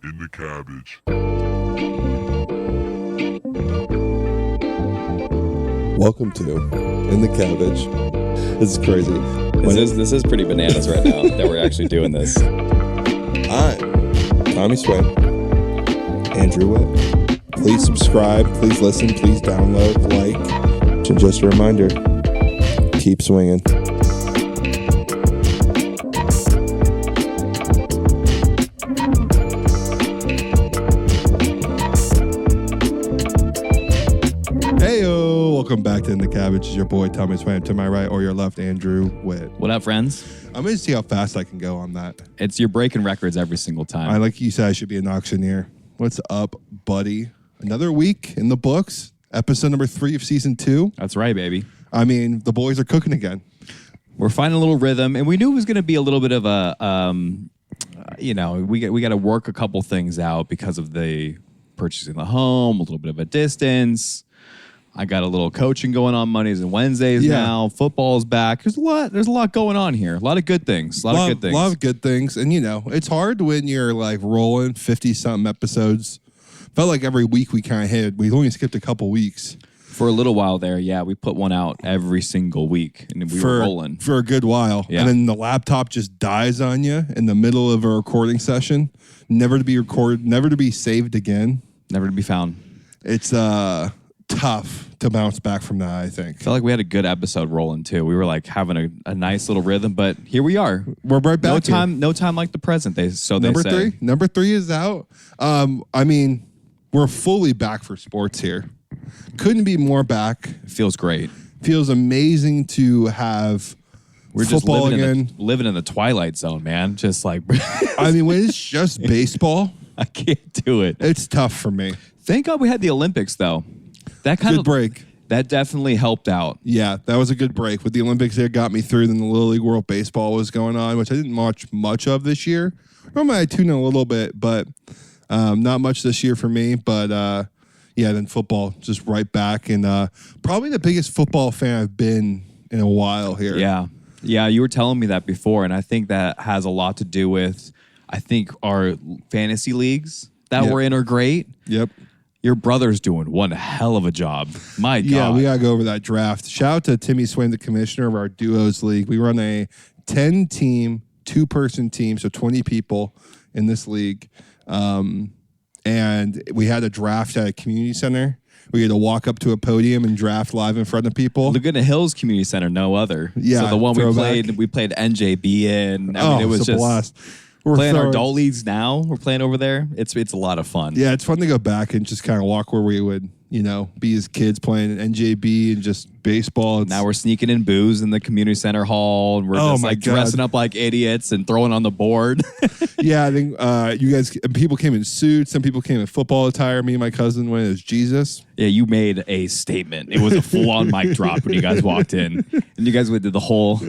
in the cabbage. Welcome to In the Cabbage. This is crazy. This is pretty bananas right now that we're actually doing this. I'm Tommy Swain, Andrew Witt. Please subscribe, please listen, please download, like. And just a reminder, keep swinging. Welcome back to In the Cabbage. It's your boy Tommy Swain. To my right or your left, Andrew Witt. What up, friends? I'm going to see how fast I can go on that. You're breaking records every single time. Like you said, I should be an auctioneer. What's up, buddy? Another week in the books. Episode number 3 of season 2. That's right, baby. I mean, the boys are cooking again. We're finding a little rhythm, and we knew it was going to be a little bit of a, we got to work a couple things out because of the purchasing the home, a little bit of a distance. I got a little coaching going on Mondays and Wednesdays now. Football's back. There's a lot going on here. A lot of good things. A lot of good things. And, it's hard when you're like rolling 50-something episodes. Felt like every week we kind of hit. We only skipped a couple weeks. For a little while there, we put one out every single week. And we were rolling. For a good while. Yeah. And then the laptop just dies on you in the middle of a recording session. Never to be recorded. Never to be saved again. Never to be found. It's tough to bounce back from that, I think. I felt like we had a good episode rolling too. We were like having a nice little rhythm, but here we are. We're right back. No time like the present. They say. Number 3 is out. We're fully back for sports here. Couldn't be more back. It feels great. Feels amazing to have We're football just again. Living in the twilight zone, man. Just like when it's just baseball, I can't do it. It's tough for me. Thank God we had the Olympics though. That kind of break. That definitely helped out. Yeah, that was a good break. With the Olympics, it got me through. Then the Little League World Baseball was going on, which I didn't watch much of this year. Normally I tune in a little bit, but not much this year for me. But then football just right back. And probably the biggest football fan I've been in a while here. Yeah, you were telling me that before, and I think that has a lot to do with, I think our fantasy leagues that we're in are great. Yep. Your brother's doing one hell of a job. My God. Yeah, we got to go over that draft. Shout out to Timmy Swain, the commissioner of our Duos League. We run a 10-team, 2-person team, so 20 people in this league. And we had a draft at a community center. We had to walk up to a podium and draft live in front of people. Laguna Hills Community Center, no other. Yeah, so the one we played NJB in. It was just a blast. We're playing our adult leagues now. We're playing over there. It's a lot of fun. Yeah, it's fun to go back and just kind of walk where we would, be as kids playing NJB and just baseball. Now we're sneaking in booze in the community center hall, and we're dressing up like idiots and throwing on the board. Yeah, I think people came in suits. Some people came in football attire. Me and my cousin went as Jesus. Yeah, you made a statement. It was a full-on mic drop when you guys walked in, and you guys did the whole.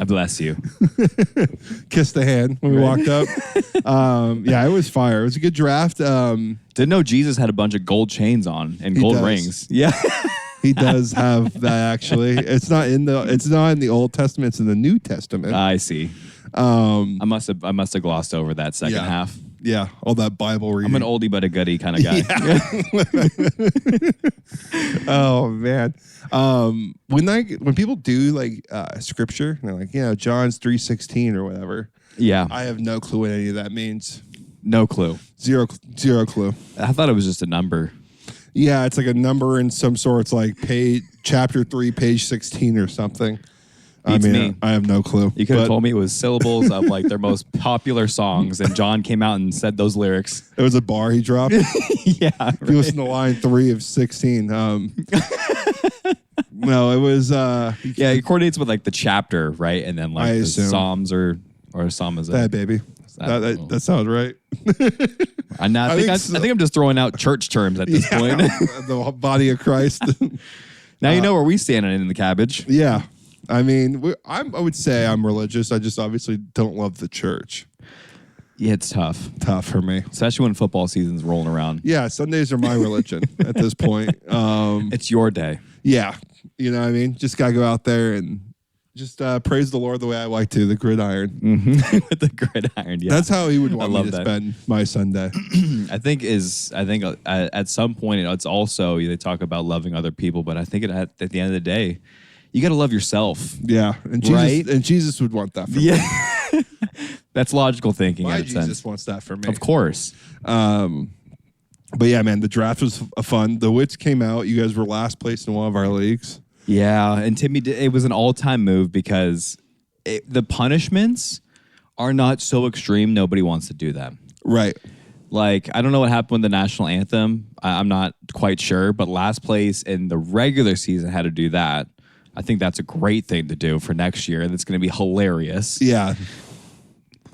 I bless you. Kissed the hand when we walked up. It was fire. It was a good draft. Didn't know Jesus had a bunch of gold chains on and gold rings. Yeah. He does have that actually. It's not in the Old Testament, it's in the New Testament. I see. I must have glossed over that second half. Yeah, all that Bible reading. I'm an oldie but a goodie kind of guy. Yeah. Oh man. When people do like scripture, and they're like, John's 3:16 or whatever. Yeah. I have no clue what any of that means. No clue. Zero clue. I thought it was just a number. Yeah, it's like a number in some sort. It's like chapter 3, page 16 or something. Me. I have no clue. You could have told me it was syllables of like their most popular songs, and John came out and said those lyrics. It was a bar he dropped. Yeah. Right. If you listen to line 3 of 16. No, it was. It coordinates with like the chapter, right? And then like the Psalms or Psalms. That baby. That sounds right. I think I'm just throwing out church terms at this point. The body of Christ. Now you know where we stand in the cabbage. Yeah. I would say I'm religious. I just obviously don't love the church. Yeah, it's tough. Tough for me. Especially when football season's rolling around. Yeah, Sundays are my religion at this point. It's your day. Yeah. You know what I mean? Just got to go out there and Just praise the Lord the way I like to, the gridiron. With the gridiron, yeah. That's how he would want me to that. spend my Sunday. I think at some point it's also they talk about loving other people, but I think at the end of the day, you got to love yourself. Yeah, and Jesus would want that for me. That's logical thinking. My in a Jesus sense. wants that for me. Of course. But yeah, man, the draft was fun. The Wits came out. You guys were last place in one of our leagues. Yeah, and Timmy, it was an all-time move because the punishments are not so extreme. Nobody wants to do them. Right. Like, I don't know what happened with the national anthem. I'm not quite sure, but last place in the regular season had to do that. I think that's a great thing to do for next year, and it's going to be hilarious. Yeah.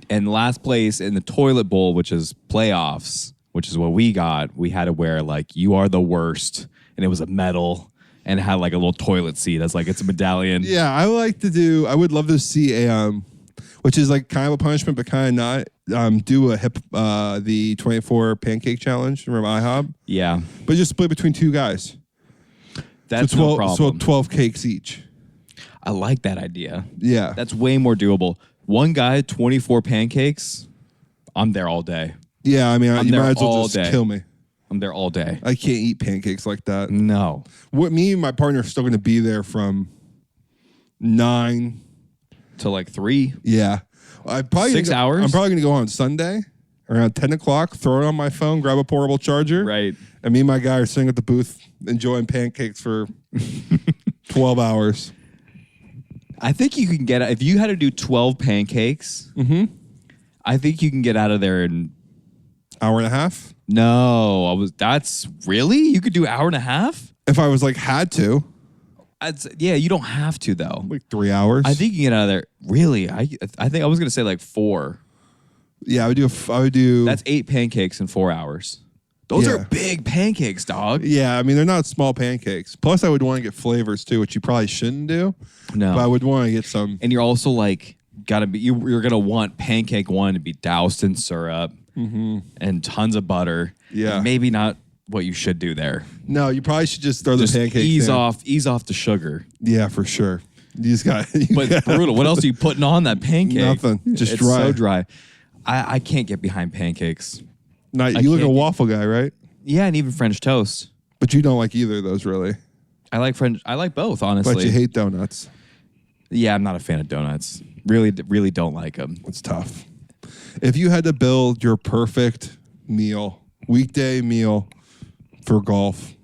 And last place in the toilet bowl, which is playoffs, which is what we got, we had to wear, like, you are the worst, and it was a medal. And it had like a little toilet seat as like it's a medallion. Yeah, I would love to see a which is like kind of a punishment, but kind of not. Do the 24 pancake challenge from IHOB. Yeah, but just split between two guys. That's so 12, no problem. So 12 cakes each. I like that idea. Yeah, that's way more doable. One guy, 24 pancakes. I'm there all day. Yeah, I mean, you might as well just kill me. I'm there all day. I can't eat pancakes like that. No. Me and my partner are still going to be there from 9 to like 3. Yeah. I'm probably 6 hours? I'm probably going to go on Sunday around 10 o'clock, throw it on my phone, grab a portable charger. Right. And me and my guy are sitting at the booth enjoying pancakes for 12 hours. I think you can get, if you had to do 12 pancakes, I think you can get out of there in hour and a half. No, that's really? You could do an hour and a half? If I was like had to. Yeah, you don't have to though. Like 3 hours. I think you can get out of there. Really? I think I was going to say like 4. Yeah, I would do. That's 8 pancakes in 4 hours. Those are big pancakes, dog. Yeah, I mean, they're not small pancakes. Plus, I would want to get flavors too, which you probably shouldn't do. No. But I would want to get some. And you're also like, you're going to want pancake 1 to be doused in syrup. And tons of butter. Yeah. And maybe not what you should do there. No, you probably should just throw the pancakes ease in. off the sugar. Yeah, for sure. You just got. But it's brutal. What else are you putting on that pancake? Nothing. Just it's dry. So dry. I can't get behind pancakes. You look a waffle guy, right? Yeah, and even French toast. But you don't like either of those, really. I like both, honestly. But you hate donuts. Yeah, I'm not a fan of donuts. Really don't like them. It's tough. If you had to build your perfect weekday meal for golf,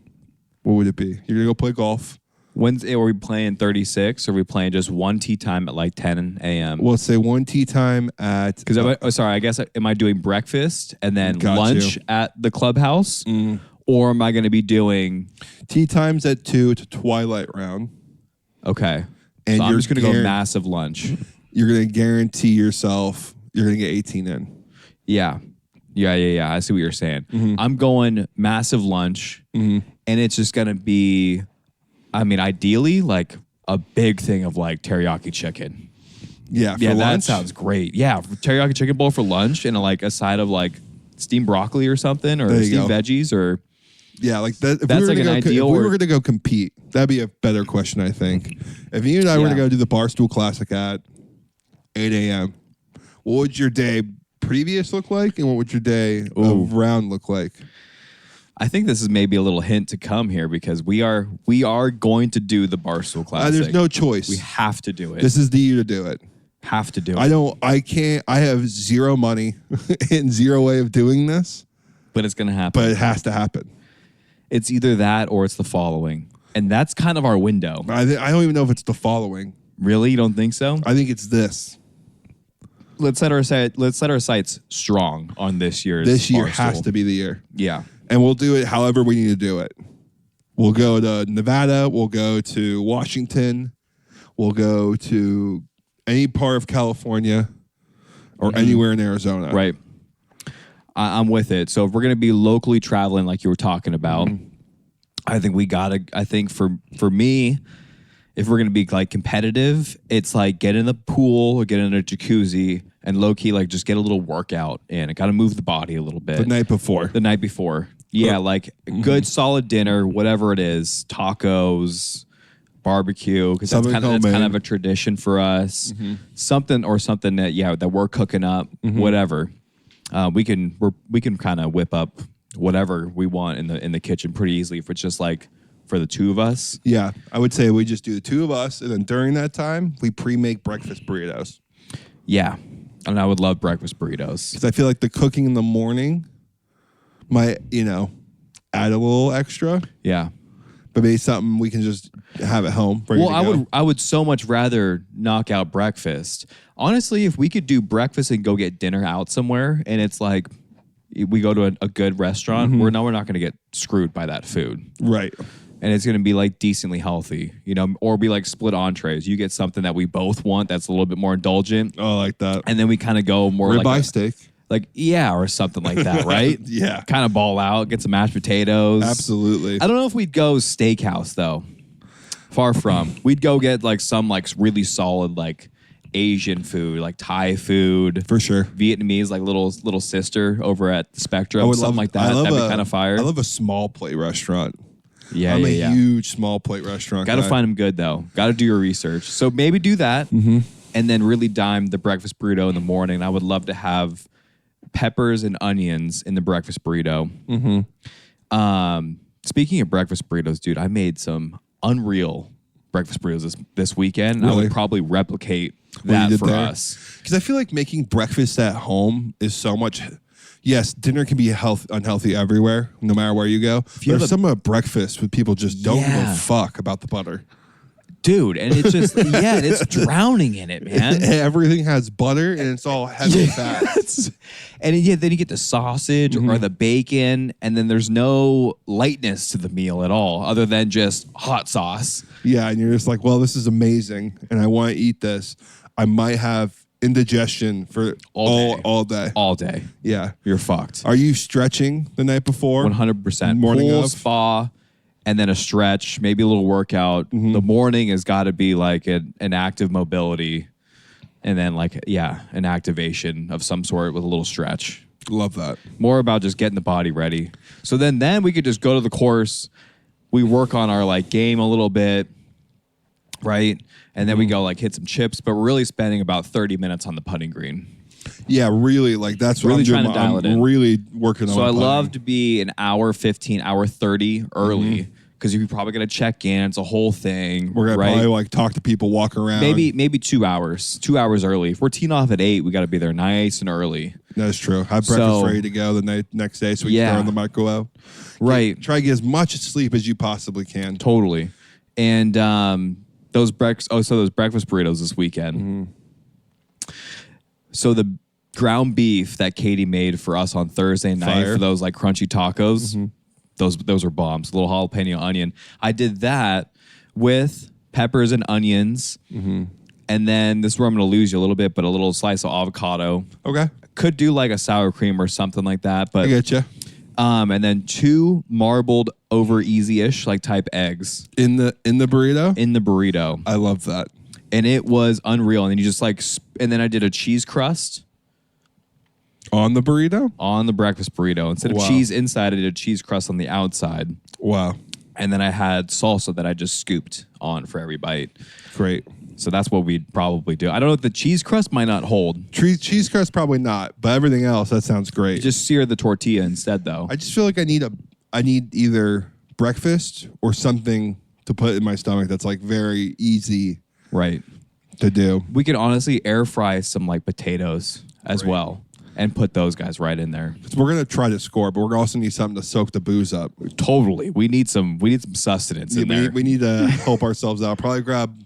what would it be? You're gonna go play golf. Are we playing 36 or are we playing just one tee time at like 10 a.m.? Well, let's say one tee time at... Because, I guess, am I doing breakfast and then lunch at the clubhouse? Or am I going to be doing... Tee times at 2 to twilight round. Okay. And so I'm just going to go massive lunch. You're going to guarantee yourself you're going to get 18 in. Yeah. I see what you're saying. I'm going massive lunch, and it's just going to be... I mean, ideally, like a big thing of like teriyaki chicken. Yeah, for lunch? That sounds great. Yeah, teriyaki chicken bowl for lunch and like a side of like steamed broccoli or something, or steamed veggies, or like that. That's like an ideal. If we were going to go compete, that'd be a better question, I think. If you and I were to go do the Barstool Classic at 8 a.m., what would your day previous look like, and what would your day of round look like? I think this is maybe a little hint to come here because we are going to do the Barstool Classic. There's no choice. We have to do it. This is the year to do it. Have to do it. I have zero money and zero way of doing this. But it's going to happen. But it has to happen. It's either that or it's the following. And that's kind of our window. I don't even know if it's the following. Really? You don't think so? I think it's this. Let's set our sights strong on this year's This year Barstool. has to be the year. Yeah. And we'll do it however we need to do it. We'll go to Nevada. We'll go to Washington. We'll go to any part of California or anywhere in Arizona. Right. I'm with it. So if we're going to be locally traveling like you were talking about, I think for me, if we're going to be like competitive, it's like get in the pool or get in a jacuzzi and low key, like just get a little workout in. I got to move the body a little bit. The night before. Yeah, like good solid dinner, whatever it is, tacos, barbecue because that's kind of a tradition for us. Something that we're cooking up, whatever. We can kind of whip up whatever we want in the kitchen pretty easily if it's just like for the two of us. Yeah, I would say we just do the two of us, and then during that time we pre-make breakfast burritos. Yeah, and I would love breakfast burritos because I feel like the cooking in the morning might add a little extra. Yeah. But maybe something we can just have at home. I would so much rather knock out breakfast. Honestly, if we could do breakfast and go get dinner out somewhere, and it's like we go to a good restaurant, we're not going to get screwed by that food, right? And it's going to be like decently healthy, or be like split entrees. You get something that we both want that's a little bit more indulgent. Oh, I like that. And then we kind of go more ribeye steak. Or something like that, right? Yeah. Kind of ball out, get some mashed potatoes. Absolutely. I don't know if we'd go steakhouse though. Far from. We'd go get like some like really solid like Asian food, like Thai food. For sure. Vietnamese, like little sister over at the Spectrum. Something like that. That'd be kind of fire. I love a small plate restaurant. Yeah, I'm a huge small plate restaurant guy. Got to find them good though. Got to do your research. So maybe do that, and then really dime the breakfast burrito in the morning. I would love to have peppers and onions in the breakfast burrito. Speaking of breakfast burritos, dude, I made some unreal breakfast burritos this weekend. Really? I would probably replicate that for us. Because I feel like making breakfast at home is so much. Yes, dinner can be unhealthy everywhere, no matter where you go. There's some breakfast where people just don't give a fuck about the butter. Dude, and it's just, it's drowning in it, man. Everything has butter, and it's all heavy fats. And then you get the sausage or the bacon, and then there's no lightness to the meal at all, other than just hot sauce. Yeah, and you're just like, well, this is amazing, and I want to eat this. I might have indigestion for all day. All day. Yeah. You're fucked. Are you stretching the night before? 100%. Morning Pool, of? spa, and then a stretch, maybe a little workout. The morning has got to be like an active mobility, and then an activation of some sort with a little stretch. Love that. More about just getting the body ready. So then we could just go to the course. We work on our game a little bit, right? And then we go hit some chips, but we're really spending about 30 minutes on the putting green. Yeah, really. That's what really I'm doing. Trying to dial it in. Really working on. So I love to be an hour 15, hour 30 early because you're probably gonna check in. It's a whole thing. We're gonna probably talk to people, walk around. Maybe 2 hours. 2 hours early. If we're teeing off at 8, we got to be there nice and early. That's true. Have breakfast ready to go the next day, so we can throw in the microwave. Right. Try to get as much sleep as you possibly can. Totally. And those breakfast burritos this weekend. So the ground beef that Katie made for us on Thursday night for those crunchy tacos, those are bombs. A little jalapeno onion. I did that with peppers and onions, and then this is where I'm going to lose you a little bit, but a little slice of avocado. Okay. Could do a sour cream or something like that, but I get you. And then 2 marbled over easy-ish type eggs in the burrito. In the burrito, I love that, and it was unreal. And then you just and then I did a cheese crust on the burrito, on the breakfast burrito. Instead of cheese inside, I did a cheese crust on the outside. Wow! And then I had salsa that I just scooped on for every bite. Great. So that's what we'd probably do. I don't know if the cheese crust might not hold. Cheese crust probably not, but everything else, that sounds great. Just sear the tortilla instead, though. I just feel like I need either breakfast or something to put in my stomach that's very easy to do. We could honestly air fry some potatoes as well and put those guys right in there. So we're going to try to score, but we're also need something to soak the booze up. Totally. We need some sustenance in there. We need to help ourselves out. Probably grab...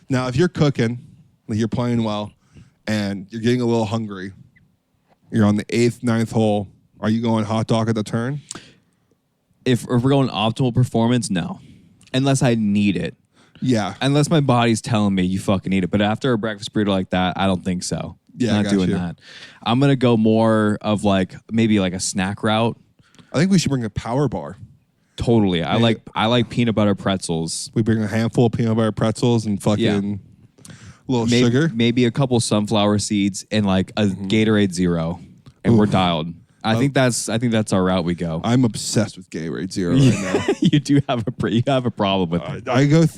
Now, if you're cooking, you're playing well, and you're getting a little hungry, you're on the 8th, 9th hole, are you going hot dog at the turn? If we're going optimal performance, no. Unless I need it. Yeah. Unless my body's telling me you fucking need it. But after a breakfast burrito like that, I don't think so. Yeah, I'm not doing that. I'm going to go more of maybe a snack route. I think we should bring a power bar. Totally. I like peanut butter pretzels. We bring a handful of peanut butter pretzels and fucking little sugar. Maybe a couple sunflower seeds and a Gatorade Zero. And we're dialed. I think that's our route we go. I'm obsessed with Gatorade Zero right now. You do have a problem with it.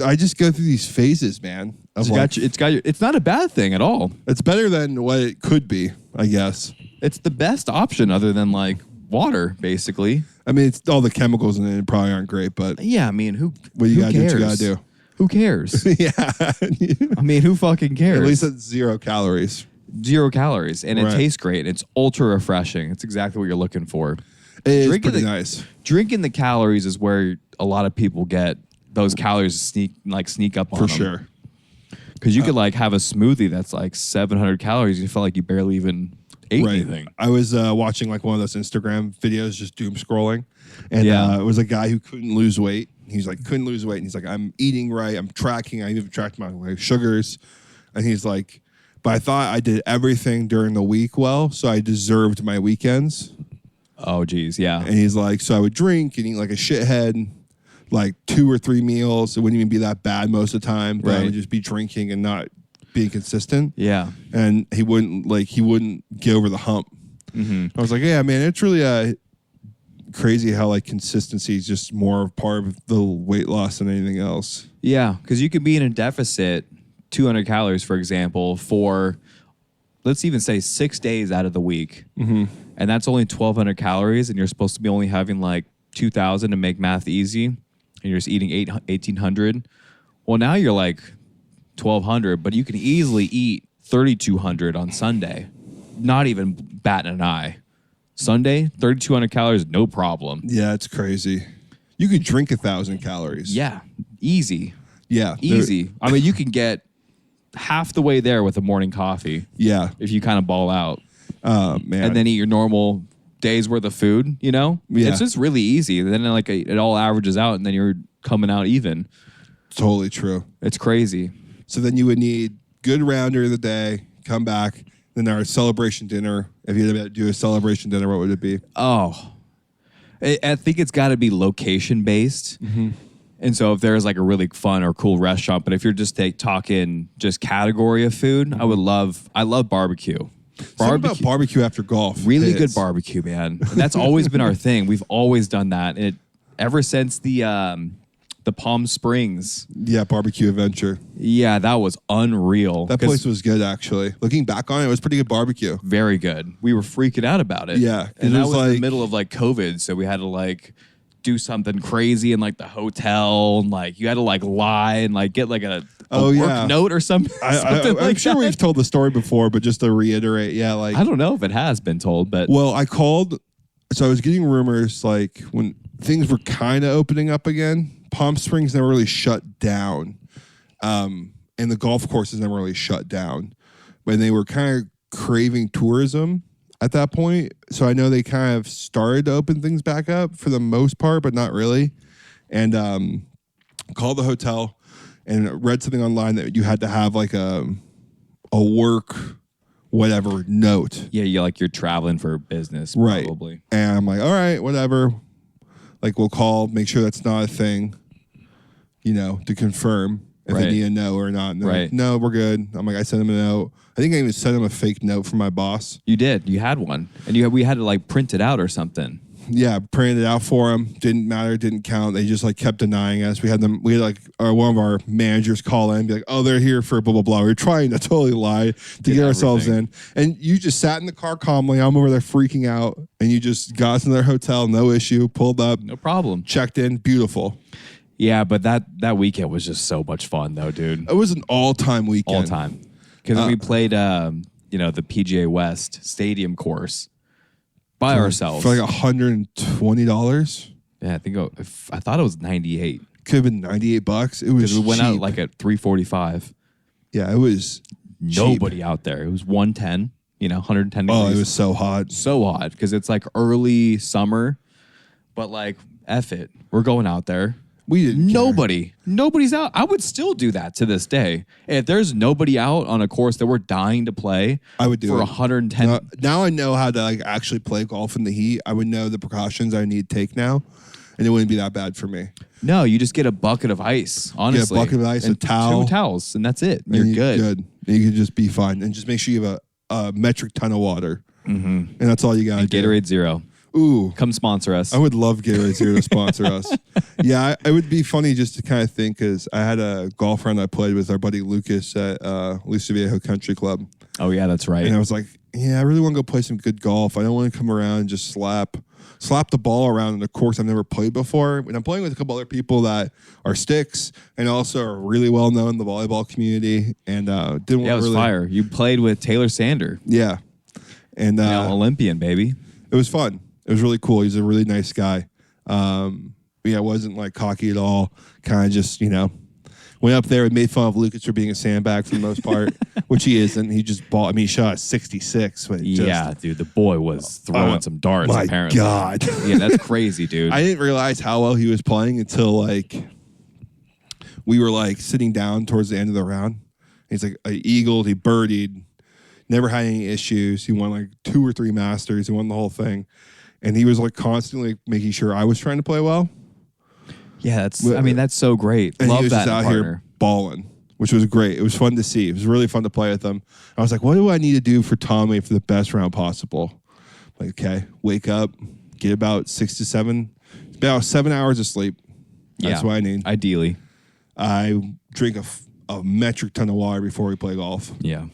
I just go through these phases, man. It's not a bad thing at all. It's better than what it could be, I guess. It's the best option other than like water, basically. I mean, it's all the chemicals in it probably aren't great, but yeah, I mean, who what you gotta cares? do, what you gotta do. Who cares? Yeah. I mean, who fucking cares? At least it's 0 calories. 0 calories, and it Right. tastes great. It's ultra refreshing. It's exactly what you're looking for. It is pretty nice. Drinking the calories is where a lot of people get those calories sneak up on For them. sure. Because you could like have a smoothie that's like 700 calories. You feel like you barely even ate anything. I was watching like one of those Instagram videos, just doom scrolling, and it was a guy who couldn't lose weight. He's like, couldn't lose weight, and he's like, I'm eating right, I'm tracking, I even tracked my sugars, and he's like, but I thought I did everything during the week well, so I deserved my weekends. Oh, geez, yeah. And he's like, so I would drink and eat like a shithead, like 2 or 3 meals. It wouldn't even be that bad most of the time, but I would just be drinking and not being consistent. Yeah. And he wouldn't get over the hump. I was like, yeah, man, it's really crazy how like consistency is just more part of the weight loss than anything else. Yeah, because you could be in a deficit, 200 calories, for example, for let's even say 6 days out of the week. And that's only 1,200 calories, and you're supposed to be only having like 2,000 to make math easy, and you're just eating 1,800. Well, now you're like 1,200, but you can easily eat 3,200 on Sunday. Not even batting an eye. Sunday, 3,200 calories, no problem. Yeah, it's crazy. You could drink 1,000 calories. Yeah, easy. Yeah. Easy. I mean, you can get half the way there with a morning coffee. Yeah. If you kind of ball out. Man. And then eat your normal day's worth of food, you know? Yeah. It's just really easy. And then like it all averages out, and then you're coming out even. Totally true. It's crazy. So then you would need good rounder of the day, come back, then our celebration dinner. If you had to do a celebration dinner, what would it be? Oh, I think it's got to be location based. And so if there's like a really fun or cool restaurant, but if you're just talking just category of food, I love barbecue. Something about barbecue after golf. Really good barbecue, man. And that's always been our thing. We've always done that. And ever since the Palm Springs. Yeah, barbecue adventure. Yeah, that was unreal. That place was good, actually. Looking back on it, it was pretty good barbecue. Very good. We were freaking out about it. Yeah. And that was in the middle of like COVID, so we had to like do something crazy in like the hotel, and like you had to like lie and like get like a work note or something. I'm sure we've told the story before, but just to reiterate, yeah, like I don't know if it has been told, but well, I called, so I was getting rumors like when things were kind of opening up again. Palm Springs never really shut down, and the golf courses never really shut down, but they were kind of craving tourism at that point. So I know they kind of started to open things back up for the most part, but not really. And called the hotel and read something online that you had to have like a work whatever note. Yeah, you're traveling for business, right? Probably. And I'm like, all right, whatever. Like we'll call, make sure that's not a thing, to confirm if they need a no or not. And they're like, no, we're good. I'm like, I sent them a note. I think I even sent them a fake note from my boss. You did. You had one, and we had to like print it out or something. Yeah, printed it out for them. Didn't matter. Didn't count. They just like kept denying us. We had like one of our managers call in and be like, oh, they're here for blah, blah, blah. We were trying to totally lie to get ourselves in. And you just sat in the car calmly. I'm over there freaking out. And you just got us in their hotel. No issue. Pulled up. No problem. Checked in. Beautiful. Yeah, but that weekend was just so much fun though, dude. It was an all-time weekend. All-time. Because we played, the PGA West Stadium course by ourselves for like $120. Yeah, I thought it was 98. Could have been $98. It was we went cheap. out like at 345. Yeah, it was nobody cheap. out there. It was 110. 110 degrees. Oh, it was so hot. So hot because it's like early summer, but like F it, we're going out there. We didn't. Nobody's out. I would still do that to this day. If there's nobody out on a course that we're dying to play, I would do for it. 110. Now I know how to like actually play golf in the heat. I would know the precautions I need to take now, and it wouldn't be that bad for me. No, you just get a bucket of ice. Honestly, a bucket of ice, and a towel, 2 towels, and that's it. You're good. And you can just be fine, and just make sure you have a metric ton of water. and that's all you got to do. Gatorade Zero. Ooh, Come sponsor us. I would love Gatorade Zero to sponsor us. Yeah, it would be funny just to kind of think, because I had a golf round I played with our buddy Lucas at Lucio Viejo Country Club. Oh, yeah, that's right. And I was like, yeah, I really want to go play some good golf. I don't want to come around and just slap the ball around in a course I've never played before. And I'm playing with a couple other people that are sticks and also are really well known in the volleyball community. And didn't want Yeah, it was really, fire. You played with Taylor Sander. Yeah. And Olympian, baby. it was fun. It was really cool. He's a really nice guy. Yeah, wasn't like cocky at all. Kind of just, went up there and made fun of Lucas for being a sandbag for the most part, which he isn't. He just he shot a 66. But Yeah, dude, the boy was throwing some darts, my apparently. God. Yeah, that's crazy, dude. I didn't realize how well he was playing until we were sitting down towards the end of the round. He's like, he eagled, he birdied, never had any issues. He won 2 or 3 Masters. He won the whole thing. And he was constantly making sure I was trying to play well. Yeah, that's so great. And Love he was that just out partner. here balling, which was great. It was fun to see. It was really fun to play with him. I was like, what do I need to do for Tommy for the best round possible? Okay, wake up, get about 6 to 7, about 7 hours of sleep. That's what I need. Ideally. I drink a metric ton of water before we play golf. Yeah.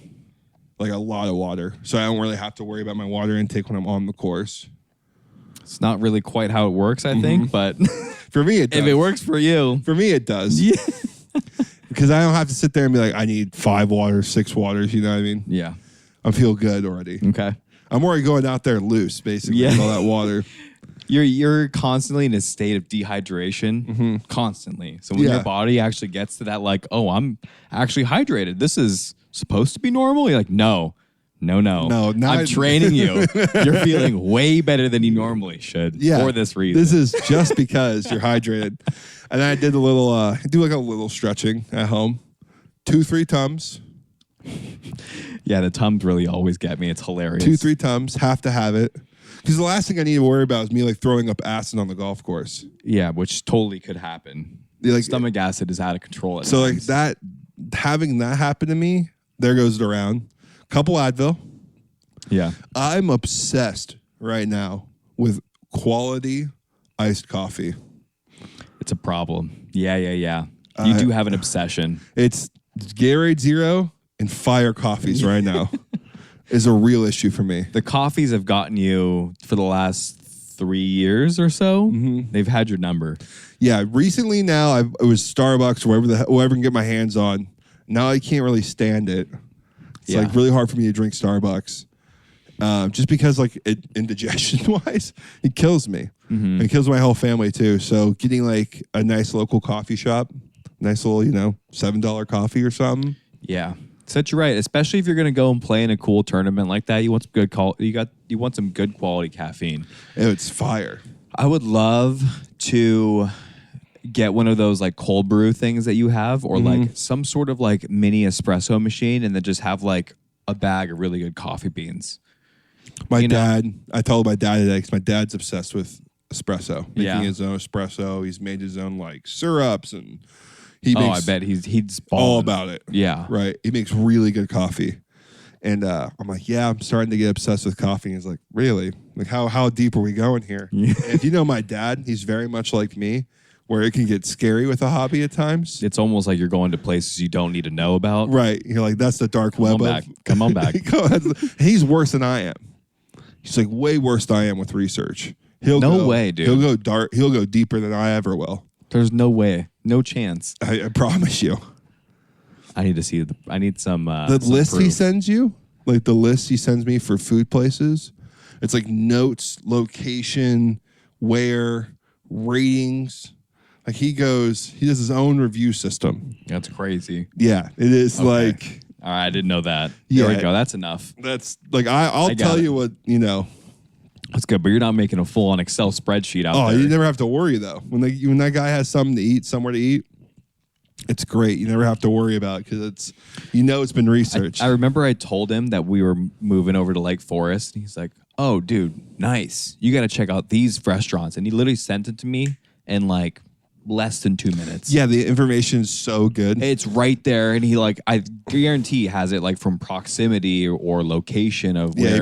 A lot of water. So I don't really have to worry about my water intake when I'm on the course. It's not really quite how it works, I think, but For me, it does. if it works for you. For me, it does. Yeah. Because I don't have to sit there and be like, I need 5 waters, 6 waters. You know what I mean? Yeah. I feel good already. Okay. I'm already going out there loose, basically, Yeah. with all that water. You're constantly in a state of dehydration, constantly. So when your body actually gets to that, I'm actually hydrated. This is supposed to be normal. You're like, no. I'm training you. You're feeling way better than you normally should for this reason. This is just because you're hydrated. And I did a little stretching at home. 2-3 Tums. Yeah, the Tums really always get me. It's hilarious. 2-3 Tums. Have to have it. Because the last thing I need to worry about is me throwing up acid on the golf course. Yeah, which totally could happen. Stomach acid is out of control. So having that happen to me, there goes the round. Couple Advil. Yeah. I'm obsessed right now with quality iced coffee. It's a problem. Yeah. You do have an obsession. It's Gatorade Zero and fire coffees right now is a real issue for me. The coffees have gotten you for the last 3 years or so. Mm-hmm. They've had your number. Yeah. Recently now, it was Starbucks or whatever I can get my hands on. Now I can't really stand it. It's really hard for me to drink Starbucks. Just because indigestion wise, it kills me. Mm-hmm. It kills my whole family too. So getting a nice local coffee shop, nice little, $7 coffee or something. Yeah. So you're right. Especially if you're going to go and play in a cool tournament like that, you want some good you want some good quality caffeine. It's fire. I would love to get one of those cold brew things that you have, or some sort of mini espresso machine, and then just have a bag of really good coffee beans. I told my dad today because my dad's obsessed with espresso, making his own espresso. He's made his own syrups, and I bet he's all about it. Yeah, right. He makes really good coffee, and I'm like, yeah, I'm starting to get obsessed with coffee. And he's like, really? How deep are we going here? Yeah. If you know my dad, he's very much like me, where it can get scary with a hobby at times. It's almost like you're going to places you don't need to know about. Right. You're like, that's the dark web. Come on back. He's worse than I am. He's way worse than I am with research. No way, dude. He'll go dark. He'll go deeper than I ever will. There's no way. No chance. I promise you. I need to see I need some the some list proof. he sends you, the list he sends me for food places. It's notes, location, where, ratings. He does his own review system. That's crazy. Yeah, it is All right, I didn't know that. There we go. That's enough. That's I'll tell you what, That's good, but you're not making a full-on Excel spreadsheet out there. You never have to worry though. When that guy has something to eat, somewhere to eat, it's great. You never have to worry about it because it's been researched. I remember I told him that we were moving over to Lake Forest, and he's like, "Oh, dude, nice. You got to check out these restaurants." And he literally sent it to me in less than 2 minutes. Yeah, the information is so good. It's right there, and he like I guarantee has it like from proximity or location of where. Yeah, he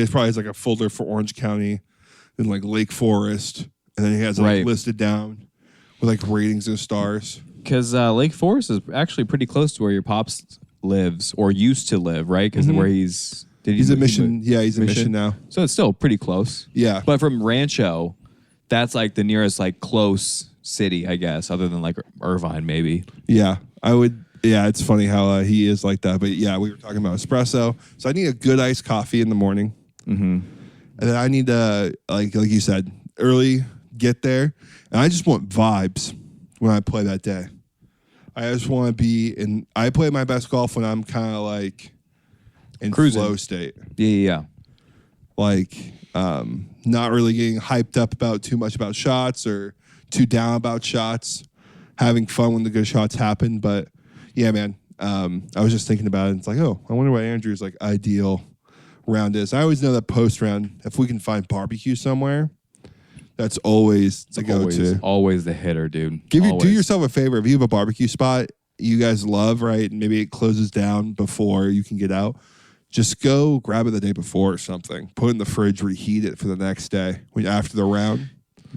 probably has like a folder for Orange County, then like Lake Forest, and then he has like listed down with like ratings and stars. Because Lake Forest is actually pretty close to where your pops lives or used to live, right? Because where he's a Mission. Yeah, he's a Mission now. So it's still pretty close. Yeah, but from Rancho, that's like the nearest like close city, I guess, other than like Irvine, maybe. Yeah, I would. Yeah, it's funny how he is like that. But yeah, we were talking about espresso. So I need a good iced coffee in the morning, and then I need to like you said, early get there, and I just want vibes when I play that day. I just want to be in. I play my best golf when I'm kind of like in cruising flow state. Yeah. Like, not really getting hyped up about too much about shots or too down about shots. Having fun when the good shots happen. But yeah, man, I was just thinking about it. It's like, oh, I wonder what Andrew's like ideal round is. I always know that post round, if we can find barbecue somewhere, that's always the go-to. Always the hitter, dude. Do yourself a favor. If you have a barbecue spot you guys love, right, and maybe it closes down before you can get out, just go grab it the day before or something. Put it in the fridge, reheat it for the next day after the round.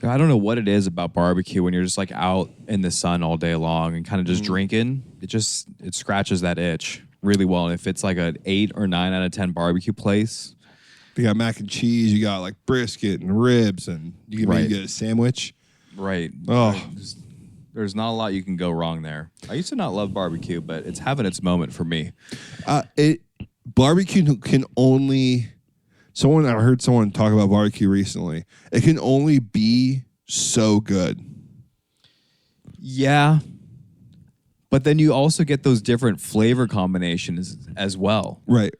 I don't know what it is about barbecue when you're just like out in the sun all day long and kind of just drinking. It scratches that itch really well. And if it's like an 8 or 9 out of 10 barbecue place. You got mac and cheese, you got like brisket and ribs, and you can maybe get a sandwich. Right. Oh, there's not a lot you can go wrong there. I used to not love barbecue, but it's having its moment for me. Barbecue can only. I heard someone talk about barbecue recently. It can only be so good. Yeah. But then you also get those different flavor combinations as well. Right.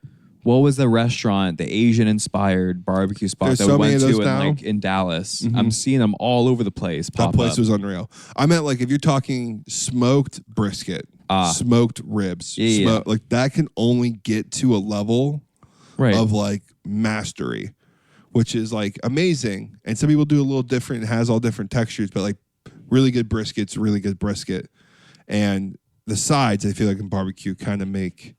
What was the restaurant, the Asian-inspired barbecue spot that we went to in Dallas? I'm seeing them all over the place pop up. That place was unreal. I meant like if you're talking smoked brisket, smoked ribs, like that can only get to a level of like mastery, which is like amazing. And some people do a little different. It has all different textures, but like really good brisket's really good brisket. And the sides, I feel like in barbecue kind of make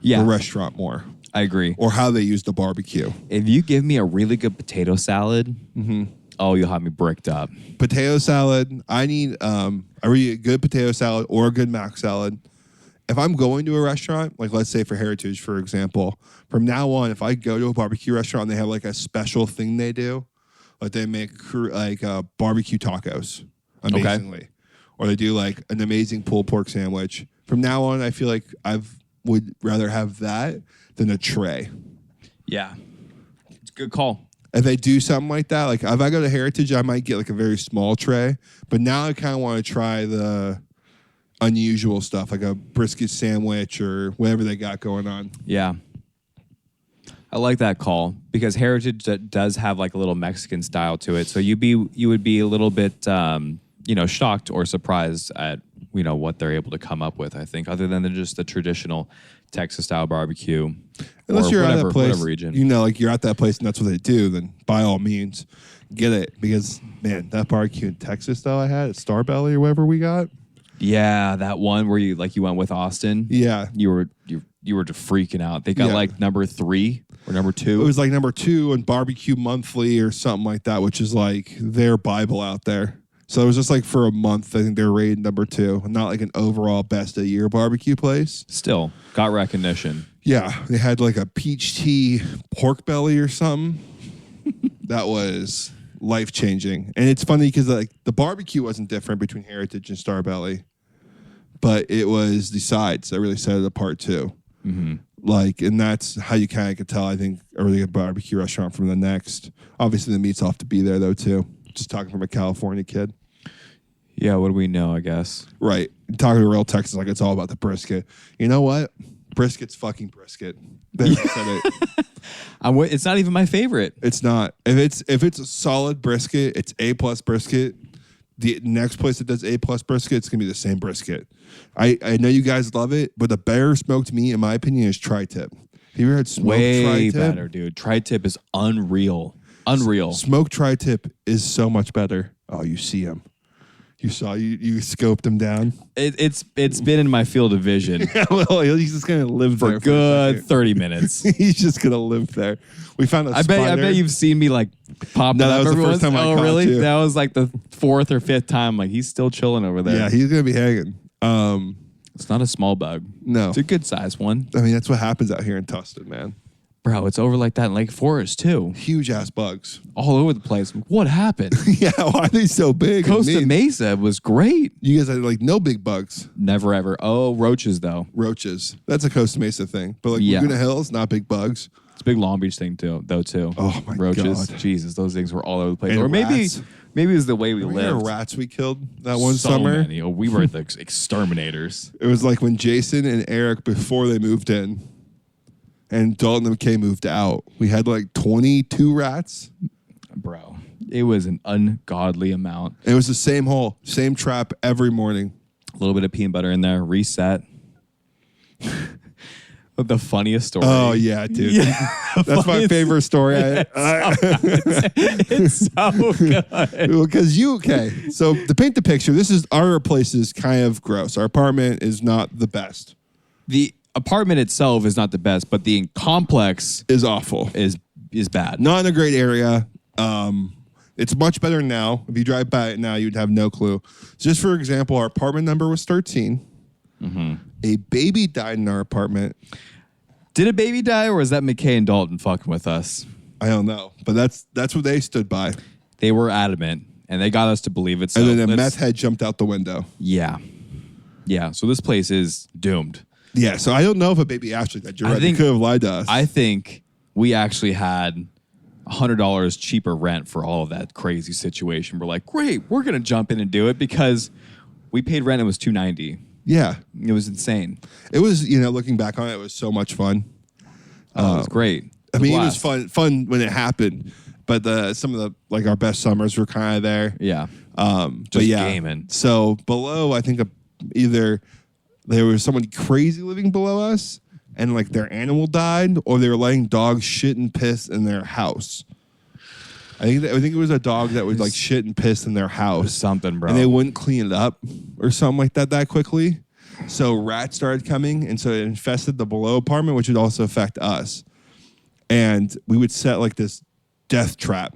the restaurant more. I agree. Or how they use the barbecue. If you give me a really good potato salad, you'll have me bricked up. Potato salad, I need a really good potato salad or a good mac salad. If I'm going to a restaurant, like let's say for Heritage, for example, from now on, if I go to a barbecue restaurant and they have like a special thing they do, like they make like barbecue tacos amazingly, or they do like an amazing pulled pork sandwich. From now on, I feel like would rather have that than a tray. Yeah. It's a good call. If they do something like that, like if I go to Heritage, I might get like a very small tray. But now I kind of want to try the unusual stuff, like a brisket sandwich or whatever they got going on. Yeah. I like that call because Heritage does have like a little Mexican style to it. So you would be a little bit, shocked or surprised at, what they're able to come up with, I think, other than just the traditional Texas-style barbecue. Unless you're at that place, whatever region. Like you're at that place and that's what they do, then by all means, get it. Because, man, that barbecue in Texas, though, I had at Starbelly or whatever we got. Yeah, that one where you went with Austin. Yeah. You were freaking out. They got like number 3 or number 2. It was like number 2 on Barbecue Monthly or something like that, which is like their Bible out there. So it was just like for a month, I think they were rated number 2, not like an overall best of the year barbecue place. Still got recognition. Yeah, they had like a peach tea pork belly or something. That was life changing, and it's funny because like the barbecue wasn't different between Heritage and Starbelly, but it was the sides that really set it apart too. Like, and that's how you kind of could tell. I think a really good barbecue restaurant from the next. Obviously, the meat's off to be there though too. Just talking from a California kid. Yeah, what do we know, I guess? Right. Talking to real Texas, like it's all about the brisket. You know what? Brisket's fucking brisket. They said it. It's not even my favorite. It's not. If it's a solid brisket, it's A+ brisket. The next place that does A+ brisket, it's gonna be the same brisket. I know you guys love it, but the better smoked meat, in my opinion, is tri-tip. Have you ever had smoked tri-tip? Way better, dude. Tri-tip is unreal. Unreal. Smoked tri-tip is so much better. Oh, you see him. You scoped them down. It's been in my field of vision Yeah, well, he's just gonna live for there a good 30 minutes. He's just gonna live there. We found a spider. I bet you've seen me like pop. No, that was the first time I Oh, caught really? you. That was like the 4th or 5th time. Like he's still chilling over there. Yeah, he's gonna be hanging. It's not a small bug. No, It's a good size one. I mean that's what happens out here in Tustin, man. Bro, it's over like that in Lake Forest too. Huge ass bugs. All over the place. What happened? Yeah, why are they so big? Costa Mesa was great. You guys had like no big bugs. Never ever. Oh, roaches though. Roaches. That's a Costa Mesa thing. But like Yeah. Laguna Hills, not big bugs. It's a big Long Beach thing too. Oh my roaches. God. Jesus, those things were all over the place. And Or maybe rats. it was the way we Remember lived. the rats we killed that one So summer? many. Oh, we were the exterminators. It was like when Jason and Eric, before they moved in, and Dalton and McKay moved out, we had like 22 rats. Bro, it was an ungodly amount. It was the same hole, same trap every morning. A little bit of peanut butter in there, reset. The funniest story. Oh, yeah, dude. Yeah. That's my favorite story. It's so good. Because so to paint the picture, our place is kind of gross. Our apartment is not the best. The apartment itself is not the best, but the complex Is awful. is bad. Not in a great area. It's much better now. If you drive by it now, you'd have no clue. Just for example, our apartment number was 13. Mm-hmm. A baby died in our apartment. Did a baby die, or was that McKay and Dalton fucking with us? I don't know, but that's what they stood by. They were adamant, and they got us to believe it. So And then a meth head jumped out the window. Yeah. Yeah, so this place is doomed. Yeah, so I don't know if a baby actually died. You're right. They could have lied to us. I think we actually had $100 cheaper rent for all of that crazy situation. We're like, great, we're going to jump in and do it because we paid rent. It was $290. Yeah. It was insane. It was, looking back on it, it was so much fun. It was great. I mean, it was fun when it happened, but some of our best summers were kind of there. Yeah. But yeah. Gaming. So below, I think either there was someone crazy living below us and like their animal died, or they were letting dogs shit and piss in their house. I think it was a dog that would like shit and piss in their house. Something, bro. And they wouldn't clean it up or something like that quickly. So rats started coming, and so it infested the below apartment, which would also affect us. And we would set like this death trap.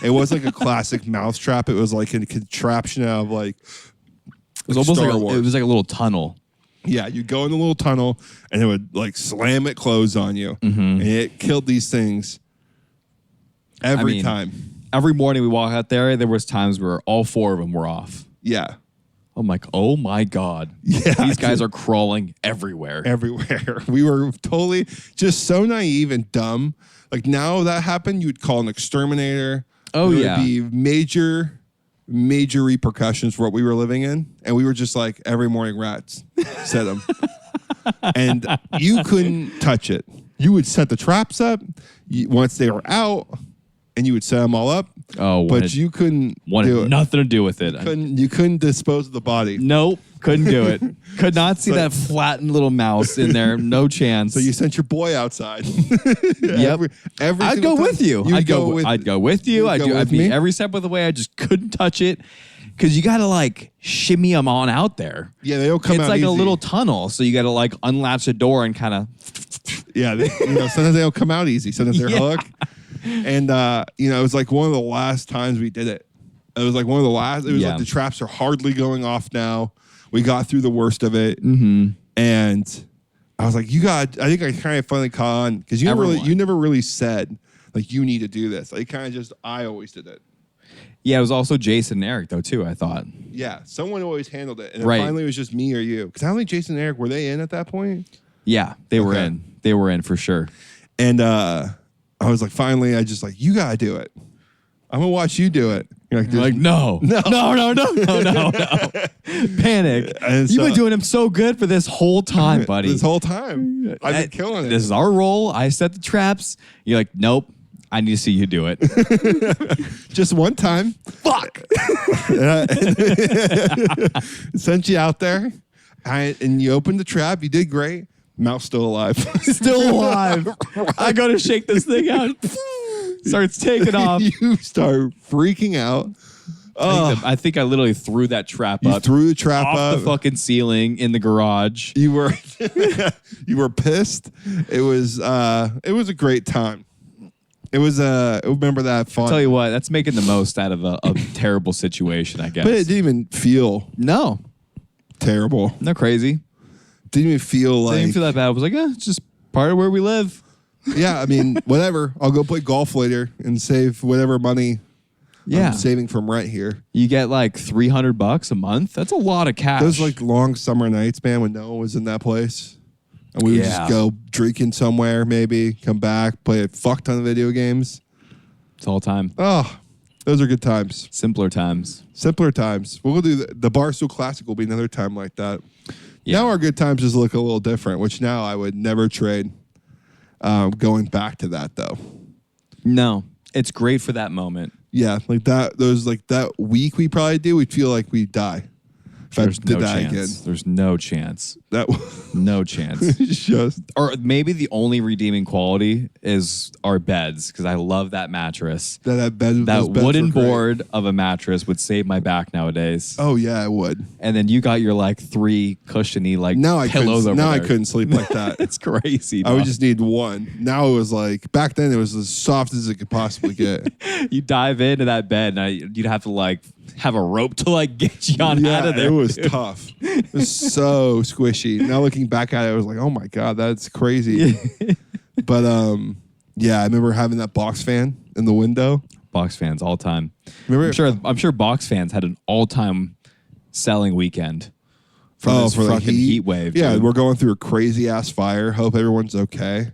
It was like a classic mouse trap. It was like a contraption of like it was almost Star like Wars. it was like a little tunnel. Yeah, you'd go in the little tunnel, and it would like slam it closed on you, Mm-hmm. and it killed these things every time. Every morning we walk out there was times where all 4 of them were off. Yeah, I'm like, oh my God. Yeah, These guys are crawling everywhere. everywhere. We were totally just so naive and dumb. Like now that happened, you would call an exterminator. Oh, there yeah. would be major repercussions for what we were living in, and we were just like every morning rats set them, and you couldn't touch it. You would set the traps up once they were out, and you would set them all up. Oh, but you couldn't do wanted it. nothing to do with it. You couldn't dispose of the body. Nope, couldn't do it. Could not see that flattened little mouse in there. No chance. So you sent your boy outside. Yep. Every I'd single go time. with you. You'd I'd go with you. You'd go I'd with be me? every step of the way. I just couldn't touch it because you got to like shimmy them on out there. Yeah, they don't come out It's like easy. a little tunnel, so you got to like unlatch the door and kind of. Yeah, sometimes they don't come out easy. Sometimes they're Yeah. hook. And it was like one of the last times we did it. It was like one of the last. It was Yeah. like the traps are hardly going off now. We got through the worst of it, Mm-hmm. and I was like, I think I kind of finally caught on because you never really said like you need to do this. Like kind of just I always did it. Yeah, it was also Jason and Eric though too. I thought. Yeah, someone always handled it, and Right. then finally it was just me or you. Because I don't think Jason and Eric were they in at that point. Yeah, they were Okay. in. They were in for sure. And I was like, finally, I just like, you gotta do it. I'm gonna watch you do it. You're like, You're like, no. Panic. And You've so- been doing him so good for this whole time, buddy. this whole time, I've been killing it. This is our role. I set the traps. You're like, nope. I need to see you do it. Just one time. Fuck. Sent you out there, and you opened the trap. You did great. Mouse still alive. Still alive. I go to shake this thing out. Starts taking off. You start freaking out. I think I literally threw that trap You up. threw the trap off up. the fucking ceiling in the garage. You were you were pissed. It was a great time. It was remember that fun. I'll tell you what, that's making the most out of a terrible situation, I guess. But it didn't even feel no. terrible. No crazy. Didn't even feel like Didn't even feel that bad. I was like, it's just part of where we live. Yeah, I mean, whatever. I'll go play golf later and save whatever money I'm saving from rent here. You get like $300 a month. That's a lot of cash. Those like long summer nights, man, when no one was in that place. And we would just go drinking somewhere, maybe, come back, play a fuck ton of video games. It's all time. Oh, those are good times. Simpler times. Simpler times. We'll do the Barstool Classic will be another time like that. Yeah. Now our good times just look a little different, which now I would never trade. Going back to that though. No, it's great for that moment. Yeah, like that. Those like that week we probably do. We'd feel like we'd die. If There's I did no that chance. again. There's no chance. That No chance. just Or maybe the only redeeming quality is our beds, because I love that mattress. that bed. That those beds wooden were great. board of a mattress would save my back nowadays. Oh yeah, it would. And then you got your like 3 cushiony like Now I pillows couldn't. over Now there. I couldn't sleep like that. It's crazy. I would dog. just need one. Now it was like back then. It was as soft as it could possibly get. You dive into that bed and you'd have to like have a rope to like get you on out of there. It was tough. It was so squishy. Now looking back at it, I was like, oh my god, that's crazy. But yeah, I remember having that box fan in the window. Box fans all time. Remember, I'm sure box fans had an all-time selling weekend for this for the fucking heat wave. Yeah, dude. we're going through a crazy ass fire. Hope everyone's okay.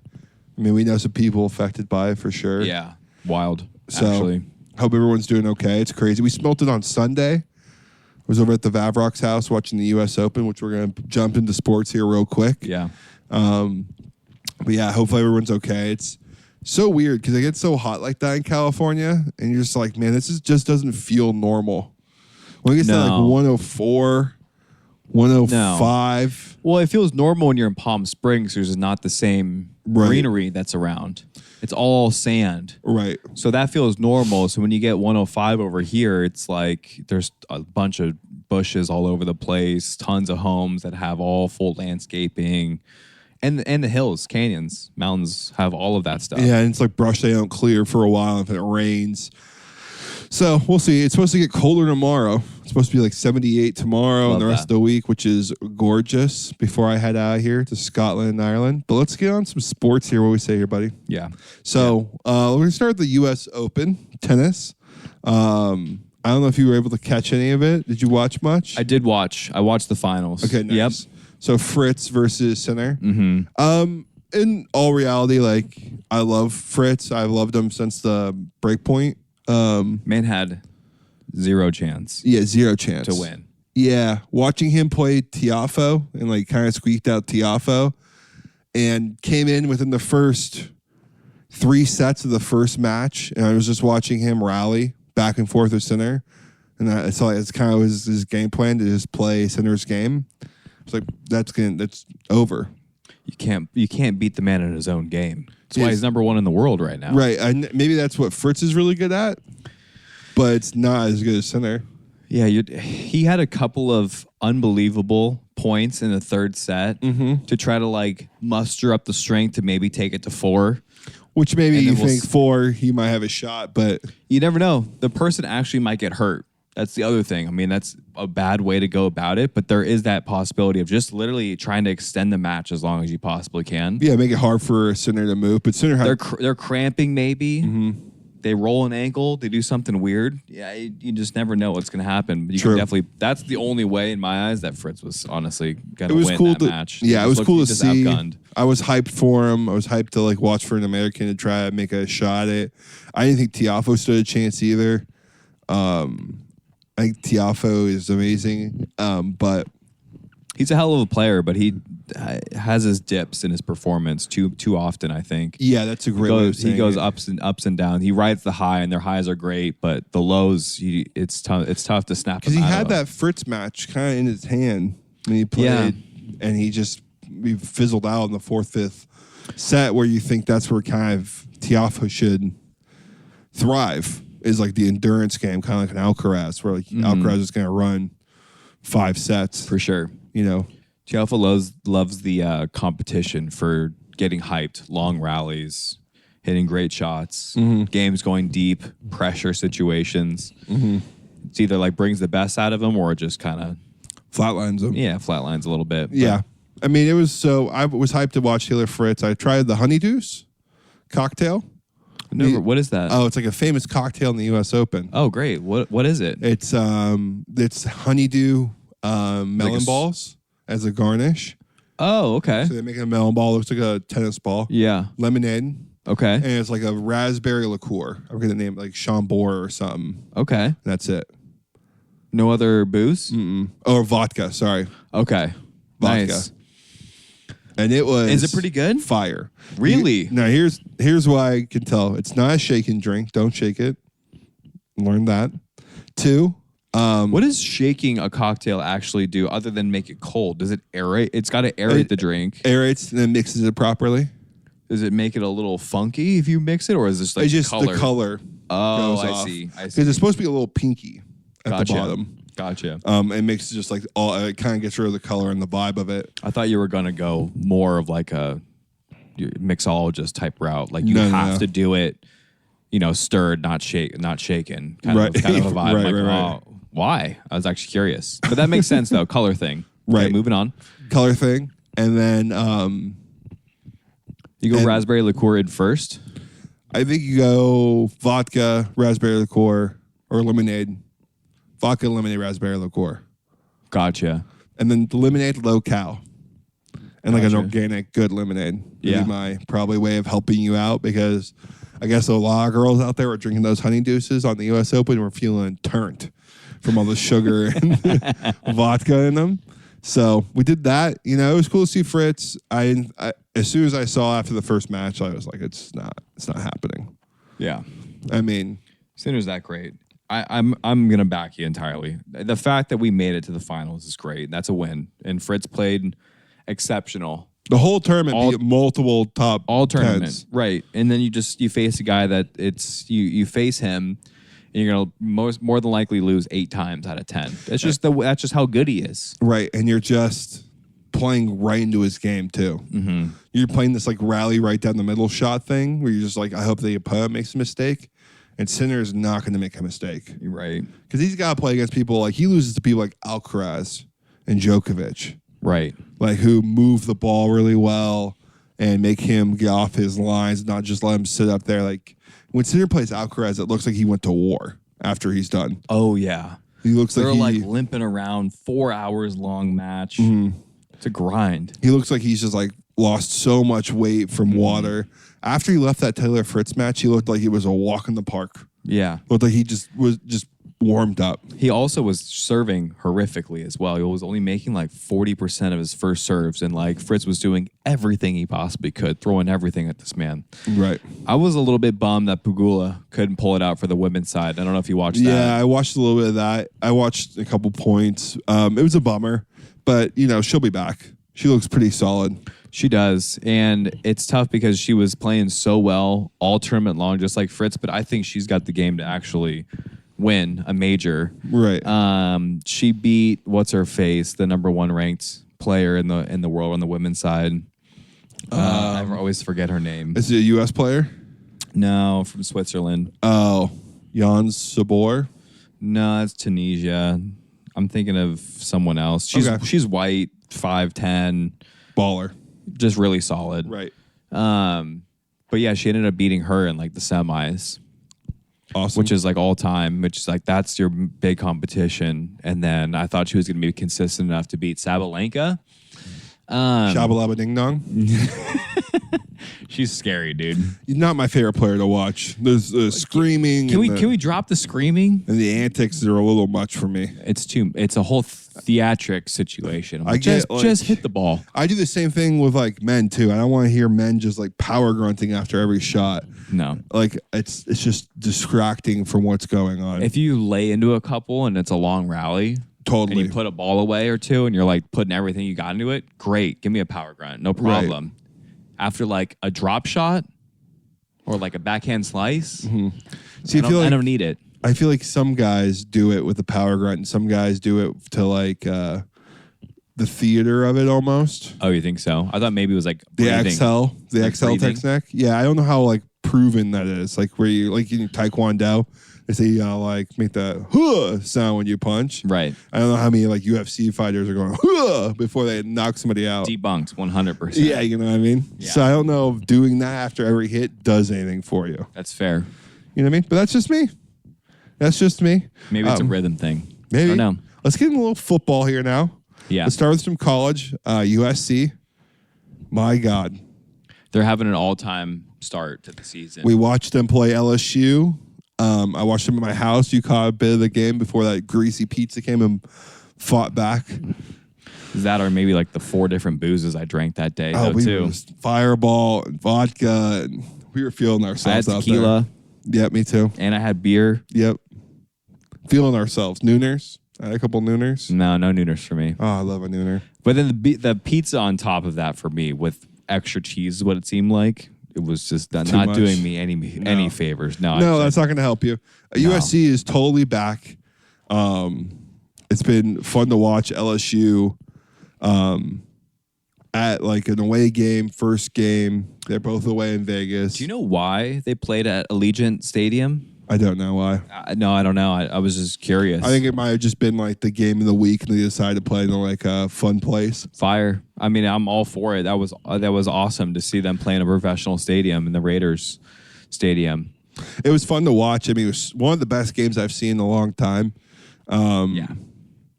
I mean, we know some people affected by it for sure. Yeah, wild. So Actually, hope everyone's doing okay. It's crazy. We smelt it on Sunday. I was over at the Vavrock's house watching the U.S. Open, which we're going to jump into sports here real quick. yeah. But yeah, hopefully everyone's okay. It's so weird because it gets so hot like that in California, and you're just like, man, just doesn't feel normal. When it gets to like No. 104, 105. Well, it feels normal when you're in Palm Springs. There's not the same Right. greenery that's around. It's all sand. Right. So that feels normal. So when you get 105 over here, it's like there's a bunch of bushes all over the place, tons of homes that have all full landscaping, and the hills, canyons, mountains have all of that stuff. Yeah, and it's like brush they don't clear for a while if it rains. So we'll see. It's supposed to get colder tomorrow. It's supposed to be like 78 tomorrow and the rest of the week, which is gorgeous before I head out of here to Scotland and Ireland. But let's get on some sports here. What do we say here, buddy? Yeah. So we're going to start with the U.S. Open tennis. I don't know if you were able to catch any of it. Did you watch much? I did watch. I watched the finals. Okay, nice. Yep. So Fritz versus Sinner. Mm-hmm. In all reality, like I love Fritz. I've loved him since the breakpoint. Man had zero chance Yeah, zero chance to win. Yeah, watching him play Tiafoe and like kind of squeaked out Tiafoe and came in within the first 3 sets of the first match, and I was just watching him rally back and forth with Sinner, and I saw it's kind of his game plan to just play Sinner's game. It's like that's over. You can't beat the man in his own game. That's why Yes. he's number 1 in the world right now. Right, maybe that's what Fritz is really good at, but it's not as good as Sinner. Yeah, he had a couple of unbelievable points in the third set to try to like muster up the strength to maybe take it to 4. Which maybe And you then we'll think 4 he might have a shot, but You never know. The person actually might get hurt. That's the other thing. I mean, that's a bad way to go about it, but there is that possibility of just literally trying to extend the match as long as you possibly can. yeah, make it hard for Sinner to move. But Sinner had They're cramping maybe. They roll an ankle. They do something weird. Yeah, you just never know what's going to happen. But you True. can definitely. That's the only way in my eyes that Fritz was honestly going it to was win cool that to match. yeah, it He was just cool to looked- he just see. outgunned. I was hyped for him. I was hyped to like watch for an American to try to make a shot at it. I didn't think Tiafoe stood a chance either. I think Tiafoe is amazing, but He's a hell of a player, but he has his dips in his performance too often. I think. yeah, that's a great way of He saying goes it. ups and downs. He rides the high, and their highs are great, but the lows, it's tough. It's tough to snap. Because Because he had that Fritz match kind of in his hand when he played, and he fizzled out in the 4th, 5th set where you think that's where kind of Tiafoe should thrive. is like the endurance game, kind of like an Alcaraz, where like Alcaraz is going to run 5 sets. For sure. You know? Tiafoe loves the competition for getting hyped, long rallies, hitting great shots, games going deep, pressure situations. It's either like brings the best out of him or just kind of Flatlines them. Yeah, flatlines a little bit. Yeah. I mean, I was hyped to watch Taylor Fritz. I tried the honeydews cocktail. What is that? Oh, it's like a famous cocktail in the U.S. Open. Oh, great. What is it? It's honeydew melon balls as a garnish. Oh, okay. So they make a melon ball. Looks like a tennis ball. Yeah. Lemonade. Okay. And it's like a raspberry liqueur. I'm going to name it like Chambord or something. Okay. And that's it. No other booze? Or vodka, sorry. Okay. Vodka. Nice. And it was... Is it pretty good? Fire. Really? Now, here's why I can tell. It's not a shake and drink. Don't shake it. Learn that. 2... what does shaking a cocktail actually do other than make it cold? Does it aerate? It's got to aerate the drink. Aerates and then mixes it properly. Does it make it a little funky if you mix it, or is this like it's just color? the color. Oh, goes I off. see. Because it's supposed to be a little pinky at Gotcha. the bottom. Gotcha. It makes it just like it kind of gets rid of the color and the vibe of it. I thought you were gonna go more of like a mixologist type route. Like you have to do it, stirred, not shaken, kind of a vibe. Right. Oh, why? I was actually curious, but that makes sense though. Color thing. Right. Okay, moving on. Color thing, and then you go raspberry liqueur in first. I think you go vodka, raspberry liqueur, or lemonade. Vodka, lemonade, raspberry liqueur. Gotcha. And then the lemonade low cal. And like an Gotcha. organic, good lemonade. Would Yeah. be my probably way of helping you out, because I guess a lot of girls out there were drinking those honeydews on the U.S. Open and were feeling turnt from all the sugar and vodka in them. So we did that. It was cool to see Fritz. I as soon as I saw after the first match, I was like, it's not happening. Yeah. I mean, Sinner's that great. I'm gonna back you entirely. The fact that we made it to the finals is great. That's a win. And Fritz played exceptional. the whole tournament beat multiple top All tournament, 10s. right? And then you face a guy that you face him, and you're gonna more than likely lose 8 times out of 10. That's just how good he is. Right, and you're just playing right into his game too. Mm-hmm. You're playing this like rally right down the middle shot thing where you're just like, I hope the opponent makes a mistake, and Sinner is not going to make a mistake. You're right. Because he's got to play against people like he loses to people like Alcaraz and Djokovic, Right. like who move the ball really well and make him get off his lines, not just let him sit up there. Like when Sinner plays Alcaraz, it looks like he went to war after he's done. Oh yeah. He looks They're like like limping around, 4 hours long match. It's a grind. he looks like he's just like lost so much weight from water. After he left that Taylor Fritz match, he looked like he was a walk in the park. Yeah. Looked like he was just warmed up. He also was serving horrifically as well. He was only making like 40% of his first serves, and like Fritz was doing everything he possibly could, throwing everything at this man. Right. I was a little bit bummed that Pegula couldn't pull it out for the women's side. I don't know if you watched that. Yeah, I watched a little bit of that. I watched a couple points. It was a bummer, but she'll be back. She looks pretty solid. She does, and it's tough because she was playing so well all tournament long, just like Fritz, but I think she's got the game to actually win a major. Right. She beat what's-her-face, the number 1 ranked player in the world on the women's side. I always forget her name. Is it a U.S. player? No, from Switzerland. Oh, Jan Sabor. No, it's Tunisia. I'm thinking of someone else. She's white, 5'10", Baller. just really solid. Right. But yeah, she ended up beating her in like the semis, Awesome. which is like all time, which is like that's your big competition. And then I thought she was going to be consistent enough to beat Sabalenka. Shabalaba Ding Dong. She's scary, dude. Not my favorite player to watch. There's the screaming. Can we drop the screaming? And the antics are a little much for me. It's a whole theatric situation. I'm I like, get, just hit the ball. I do the same thing with like men too. I don't want to hear men just like power grunting after every shot. No. Like it's just distracting from what's going on. If you lay into a couple and it's a long rally, Totally. and you put a ball away or two and you're like putting everything you got into it, great. Give me a power grunt. No problem. After like a drop shot or like a backhand slice, See, I don't need it. I feel like some guys do it with the power grunt, and some guys do it to like the theater of it almost. Oh, you think so? I thought maybe it was like The breathing. the Like XL breathing? technique. Yeah, I don't know how like proven that is. Like where you like in Taekwondo, they say you gotta like make the huh sound when you punch. Right. I don't know how many like UFC fighters are going huh before they knock somebody out. Debunked 100%. Yeah, you know what I mean? Yeah. So I don't know if doing that after every hit does anything for you. That's fair. You know what I mean? But that's just me. That's just me. Maybe it's a rhythm thing. Maybe. I don't know. Let's get in a little football here now. Yeah. Let's start with some college. USC. My God. They're having an all-time start to the season. We watched them play LSU. I watched them at my house. You caught a bit of the game before that greasy pizza came and fought back. Is that or maybe like the 4 different boozes I drank that day, though, we too. were just Fireball and vodka, and we were feeling I had ourselves out tequila, there. Yep, me too. and I had beer. Yep. Feeling ourselves. Nooners. I had a couple nooners. No nooners for me. Oh, I love a nooner. But then the pizza on top of that for me with extra cheese is what it seemed like. It was just not much. doing me any favors. No, That's not going to help you. USC is totally back. It's been fun to watch LSU at like an away game, first game. They're both away in Vegas. Do you know why they played at Allegiant Stadium? I don't know why. No, I don't know. I was just curious. I think it might have just been like the game of the week, and they decided to play in like a fun place. Fire. I mean, I'm all for it. That was awesome to see them play in a professional stadium in the Raiders stadium. It was fun to watch. I mean, it was one of the best games I've seen in a long time. Yeah.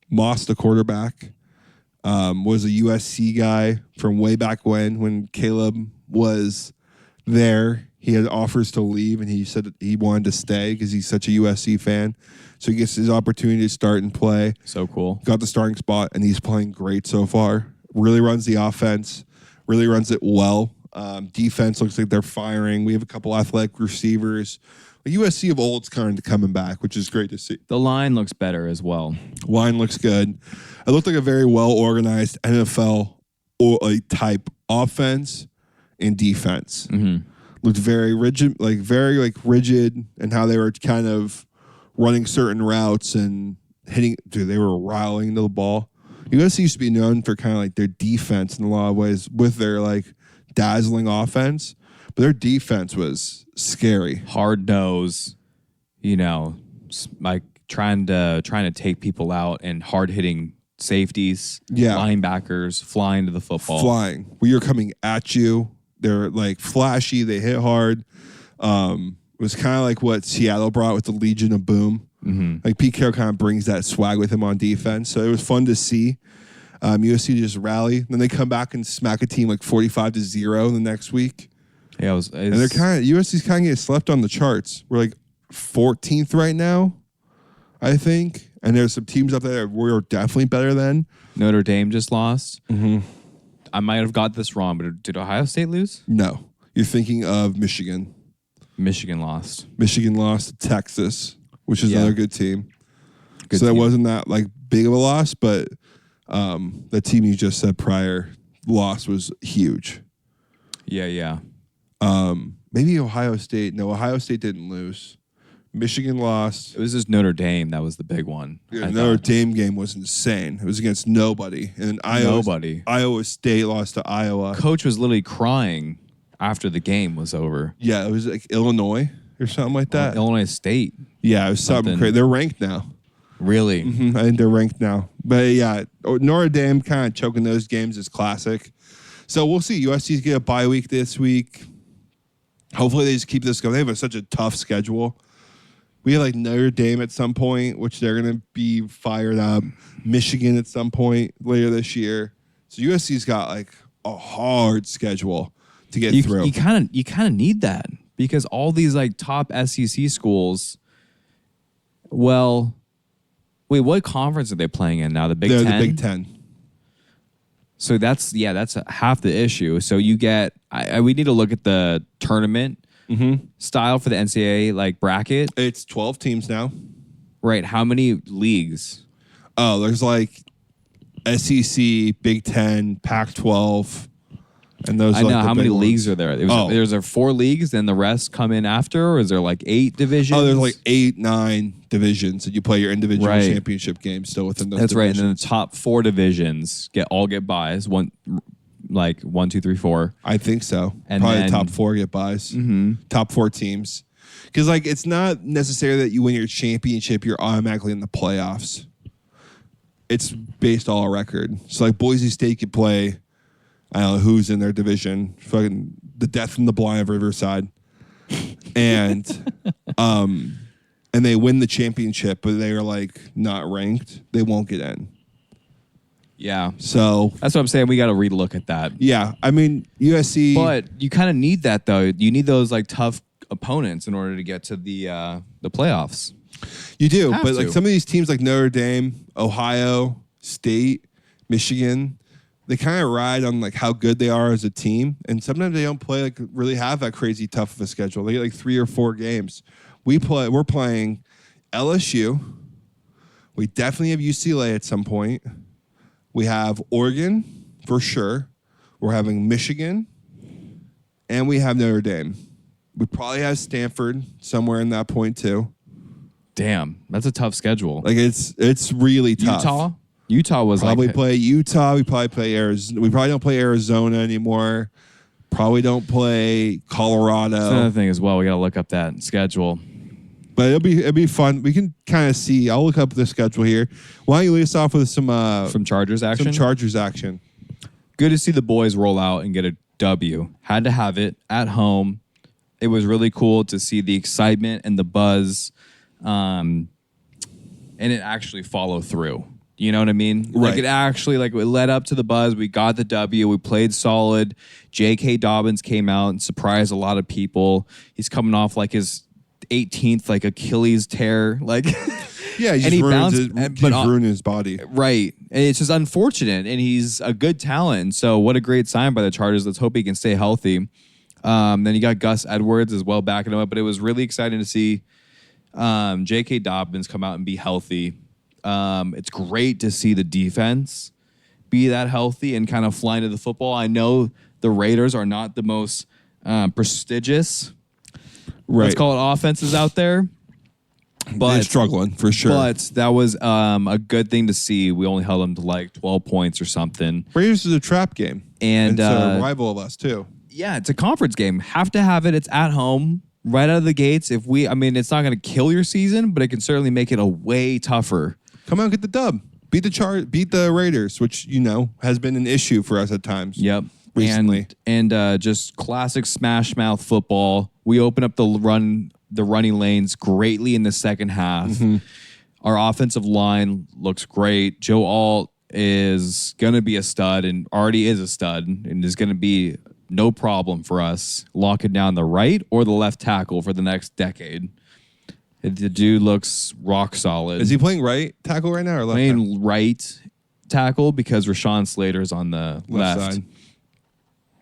Moss, the quarterback, was a USC guy from way back when Caleb was there. He had offers to leave, and he said that he wanted to stay because he's such a USC fan. So he gets his opportunity to start and play. So cool. Got the starting spot, and he's playing great so far. Really runs the offense. Really runs it well. Defense looks like they're firing. We have a couple athletic receivers. The USC of old's kind of coming back, which is great to see. The line looks better as well. Line looks good. It looked like a very well-organized NFL or a type offense and defense. Mm-hmm. Looked very rigid, rigid, and how they were kind of running certain routes and hitting. Dude, they were riling to the ball. USC used to be known for kind of like their defense in a lot of ways with their like dazzling offense, but their defense was scary. Hard nose, like trying to take people out and hard hitting safeties, linebackers flying to the football. Flying. We are coming at you. They're like flashy. They hit hard. It was kind of like what Seattle brought with the Legion of Boom. Mm-hmm. Like Pete Carroll kind of brings that swag with him on defense. So it was fun to see. USC just rally. Then they come back and smack a team like 45-0 the next week. Yeah, and they're USC's kind of getting slept on the charts. We're like 14th right now, I think. And there's some teams up there that we're definitely better than. Notre Dame just lost. Mm-hmm. I might have got this wrong, but did Ohio State lose? No. You're thinking of Michigan. Michigan lost. Michigan lost to Texas, which is another good team. Good so team. that wasn't that like big of a loss, but the team you just said prior loss was huge. Yeah. Maybe Ohio State. No, Ohio State didn't lose. Michigan lost. It was just Notre Dame that was the big one. The Notre Dame game was insane. It was against nobody. And Iowa State lost to Iowa. Coach was literally crying after the game was over. Yeah, it was like Illinois or something like that. Illinois State. Yeah, it was something crazy. They're ranked now. Really? Mm-hmm. I think they're ranked now. But yeah, Notre Dame kind of choking those games is classic. So we'll see. USC's get a bye week this week. Hopefully they just keep this going. They have such a tough schedule. We have like Notre Dame at some point, which they're going to be fired up. Michigan at some point later this year. So USC's got like a hard schedule to get through. You kind of need that because all these like top SEC schools. Well, wait, what conference are they playing in now? The Big Ten? They're the Big Ten. So that's half the issue. So you get we need to look at the tournament style for the NCAA like bracket. It's 12 teams now. Right. How many leagues? Oh, there's like SEC, Big Ten, Pac-12. And those I are know. like the How many big leagues ones. are there? There's 4 leagues, and the rest come in after, or is there like 8 divisions? Oh, there's like 8, 9 divisions, and you play your individual Right. championship games still within those. That's right. And then the divisions. top 4 divisions get buys. 1, 2, 3, 4. I think so. And Probably then- the top 4 get buys. Top 4 teams. Because like it's not necessarily that you win your championship, you're automatically in the playoffs. It's based all record. So like Boise State could play, I don't know who's in their division, fucking the Death and the Blind of Riverside, and they win the championship, but they are like not ranked. They won't get in. Yeah. So That's what I'm saying. We got to relook at that. yeah, I mean USC. But you kind of need that, though. You need those like tough opponents in order to get to the playoffs. You do, Have but like to. some of these teams like Notre Dame, Ohio State, Michigan, they kind of ride on like how good they are as a team, and sometimes they don't play like really have that crazy tough of a schedule. They get like 3 or 4 games. We're playing LSU. We definitely have UCLA at some point. We have Oregon for sure. We're having Michigan, and we have Notre Dame. We probably have Stanford somewhere in that point too. Damn, that's a tough schedule. Like it's really tough. Utah was Probably like play Utah. We probably play Arizona. We probably don't play Arizona anymore. Probably don't play Colorado. That's another thing as well. We got to look up that schedule. But it'll be fun. We can kind of see. I'll look up the schedule here. Why don't you lead us off with some Chargers action? Some Chargers action. Good to see the boys roll out and get a W. Had to have it at home. It was really cool to see the excitement and the buzz, and it actually follow through. You know what I mean? Right. Like it actually, like it led up to the buzz. We got the W. We played solid. J.K. Dobbins came out and surprised a lot of people. He's coming off like his 18th like Achilles tear. Like Yeah, and he bounced, ruined his body. right. And it's just unfortunate. And he's a good talent. So what a great sign by the Chargers. Let's hope he can stay healthy. Then you got Gus Edwards as well backing him up. But it was really exciting to see J.K. Dobbins come out and be healthy. It's great to see the defense be that healthy and kind of fly into the football. I know the Raiders are not the most prestigious, let's call it, offenses out there. But they're struggling for sure. But that was a good thing to see. We only held them to like 12 points or something. Raiders is a trap game. And it's a rival of us too. Yeah, it's a conference game. Have to have it. It's at home. Right out of the gates. It's not going to kill your season, but it can certainly make it a way tougher. Come out and get the dub. Beat the Raiders, which has been an issue for us at times. Yep. Recently. And just classic smash mouth football. We open up the running lanes greatly in the second half. Mm-hmm. Our offensive line looks great. Joe Alt is going to be a stud and already is a stud and is going to be no problem for us locking down the right or the left tackle for the next decade. The dude looks rock solid. Is he playing right tackle right now or left? Playing right tackle because Rashawn Slater's on the left. side?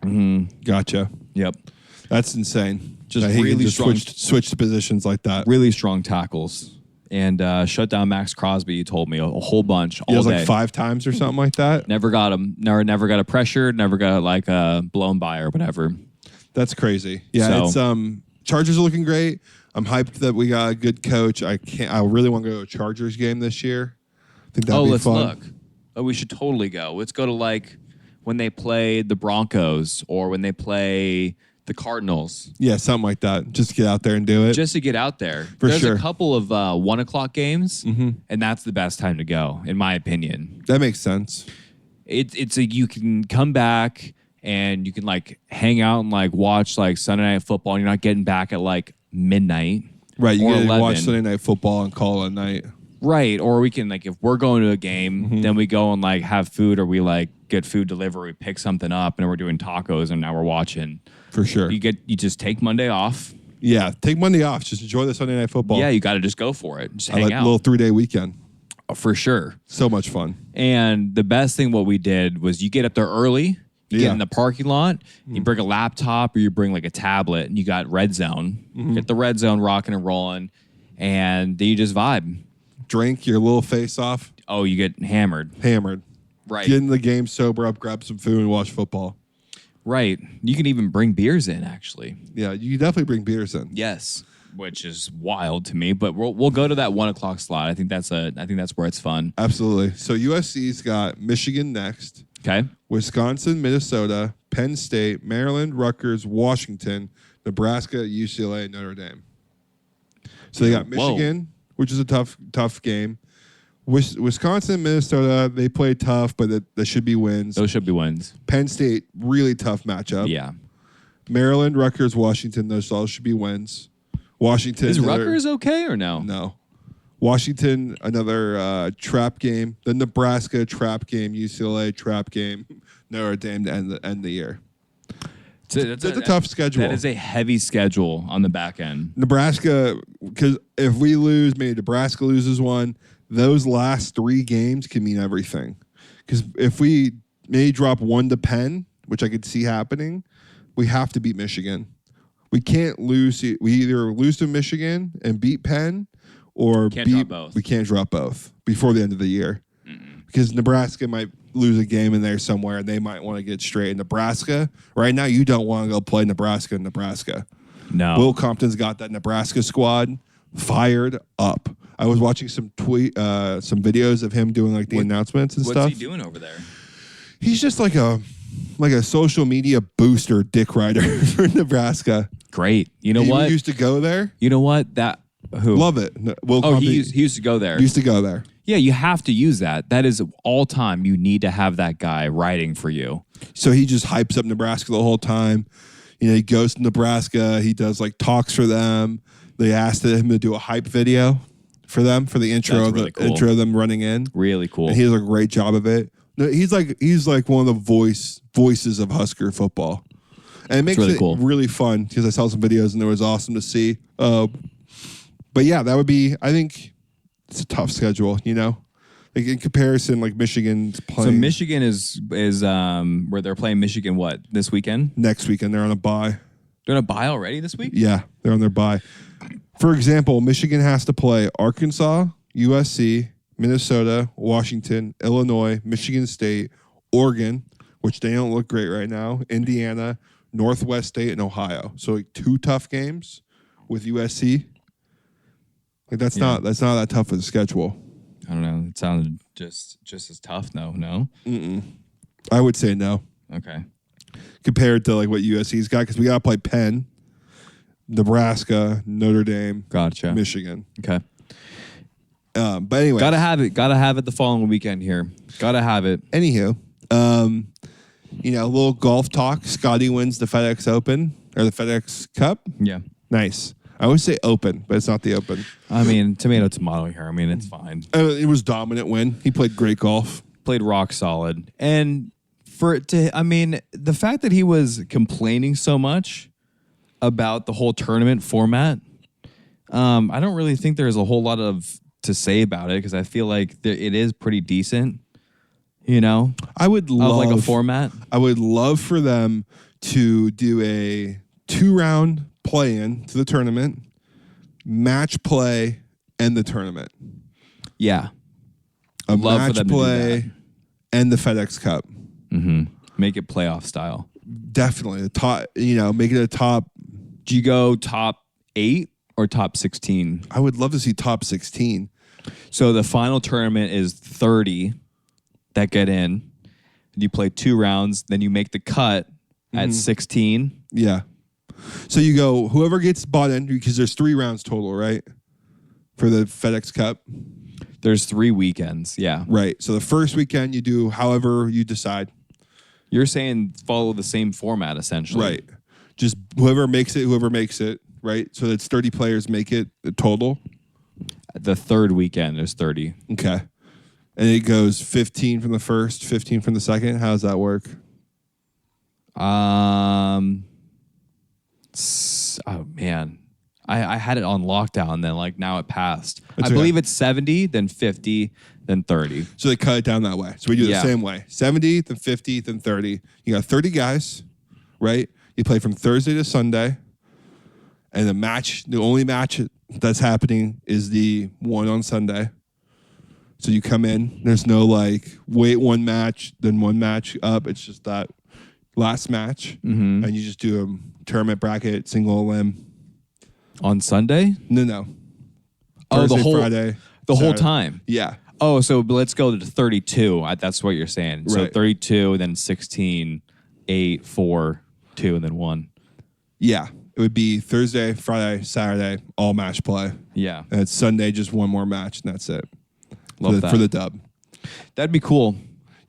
Mm-hmm. Gotcha. Yep. That's insane. Just that he really can just strong- switch positions like that. Really strong tackles. And shut down Max Crosby, you told me, a whole bunch He all was day. like 5 times or something like that. Never got him. Never got a pressured. Never got like blown by or whatever. That's crazy. Yeah, So- it's Chargers are looking great. I'm hyped that we got a good coach. I really want to go to a Chargers game this year. I think that'd be Let's fun. look. Oh, we should totally go. Let's go to like when they play the Broncos or when they play the Cardinals. Yeah, something like that. Just get out there and do it. Just to get out there. For There's sure. a couple of 1 o'clock games, and that's the best time to go, in my opinion. That makes sense. It's you can come back and you can like hang out and like watch like Sunday Night Football, and you're not getting back at like midnight. Right, you or get to 11. watch Sunday Night Football and call it a night. Right. Or we can like if we're going to a game, then we go and like have food or we like get food delivery, pick something up and we're doing tacos and now we're watching. For sure. You just take Monday off. Yeah, take Monday off. Just enjoy the Sunday Night Football. Yeah, you gotta just go for it. Just I hang like out. a little 3-day weekend. For sure. So much fun. And the best thing what we did was you get up there early, you get in the parking lot, you bring a laptop or you bring like a tablet and you got Red Zone. Get the Red Zone rocking and rolling and then you just vibe. Drink your little face off. Oh, you get hammered. Hammered. Right. Get in the game, sober up, grab some food, and watch football. Right. You can even bring beers in, actually. Yeah, you definitely bring beers in. Yes. Which is wild to me, but we'll go to that 1 o'clock slot. I think that's where it's fun. Absolutely. So USC's got Michigan next. Okay. Wisconsin, Minnesota, Penn State, Maryland, Rutgers, Washington, Nebraska, UCLA, Notre Dame. So they got Michigan, which is a tough game. Wisconsin, Minnesota, they play tough, but that should be wins. Those should be wins. Penn State, really tough matchup. Yeah. Maryland, Rutgers, Washington, those all should be wins. Washington. Is Rutgers okay or no? No. Washington, another trap game. The Nebraska trap game, UCLA trap game, Notre Dame to end the year. It's a tough schedule. That is a heavy schedule on the back end. Nebraska, because if we lose, maybe Nebraska loses one, those last 3 games can mean everything. Because if we may drop 1 to Penn, which I could see happening, we have to beat Michigan. We can't lose. We either lose to Michigan and beat Penn, or we can't drop both before the end of the year. Because Nebraska might lose a game in there somewhere, and they might want to get straight. In Nebraska, right now, you don't want to go play Nebraska in Nebraska. No. Will Compton's got that Nebraska squad fired up. I was watching some videos of him doing like the announcements and stuff. What's he doing over there? He's just like a social media booster, dick rider for Nebraska. Great. You know what? He used to go there. You know what? Who? Love it. Will Oh, Compton, he used to go there. Used to go there. Yeah, you have to use that. That is all time. You need to have that guy writing for you. So he just hypes up Nebraska the whole time. You know, he goes to Nebraska. He does like talks for them. They asked him to do a hype video for them for the intro. That's really cool. Intro of them running in. Really cool. And he does a great job of it. No, he's like one of the voices of Husker football, and it makes really it cool. Really fun because I saw some videos and it was awesome to see. But yeah, that would be. I think it's a tough schedule. You know, like in comparison, like Michigan's playing. So Michigan is where they're playing Michigan. What, this weekend? Next weekend they're on a bye. They're on a bye already this week? Yeah, they're on their bye. For example, Michigan has to play Arkansas, USC, Minnesota, Washington, Illinois, Michigan State, Oregon, which they don't look great right now, Indiana, Northwest State, and Ohio. So like 2 tough games with USC. Like that's not that tough of a schedule. I don't know. It sounded just as tough. No. I would say no. Okay. Compared to like what USC's got, because we got to play Penn, Nebraska, Notre Dame, Gotcha. Michigan. Okay. But anyway, Gotta have it the following weekend here. Gotta have it. Anywho, a little golf talk. Scotty wins the FedEx Open or the FedEx Cup. Yeah. Nice. I always say Open, but it's not the Open. I mean, tomato here. I mean, it's fine. It was dominant win. He played great golf. Played rock solid. And the fact that he was complaining so much about the whole tournament format, I don't really think there's a whole lot to say about it because I feel like it is pretty decent. You know, I would love like a format. I would love for them to do a 2-round play-in to the tournament, match play, and the tournament. Yeah, a love match for them play to do that. And the FedEx Cup. Mm-hmm. Make it playoff style. Definitely the top. Make it a top. Do you go top 8 or top 16? I would love to see top 16. So the final tournament is 30 that get in. You play 2 rounds, then you make the cut at 16. Yeah. So you go, whoever gets bought in, because there's 3 rounds total, right? For the FedEx Cup. There's 3 weekends, yeah. Right. So the first weekend you do however you decide. You're saying follow the same format, essentially. Right. Just whoever makes it, right? So it's 30 players make it total. The third weekend, there's 30. Okay. And it goes 15 from the first, 15 from the second. How does that work? Oh, man. I had it on lockdown, then now it passed. I believe it's 70, then 50, then 30. So they cut it down that way. So we do it the same way. 70, then 50, then 30. You got 30 guys, right? You play from Thursday to Sunday. And the only match that's happening is the one on Sunday. So you come in. There's no wait 1 match, then 1 match up. It's just that last match, and you just do a tournament bracket, single elim. On Sunday? No. Oh, Thursday, Friday, the whole Saturday. time. Yeah. Oh, so let's go to 32. That's what you're saying. So Right. 32, then 16, 8, 4, 2, and then 1. Yeah. It would be Thursday, Friday, Saturday, all match play. Yeah. And it's Sunday, just one more match, and that's it. Love that. For the dub. That'd be cool.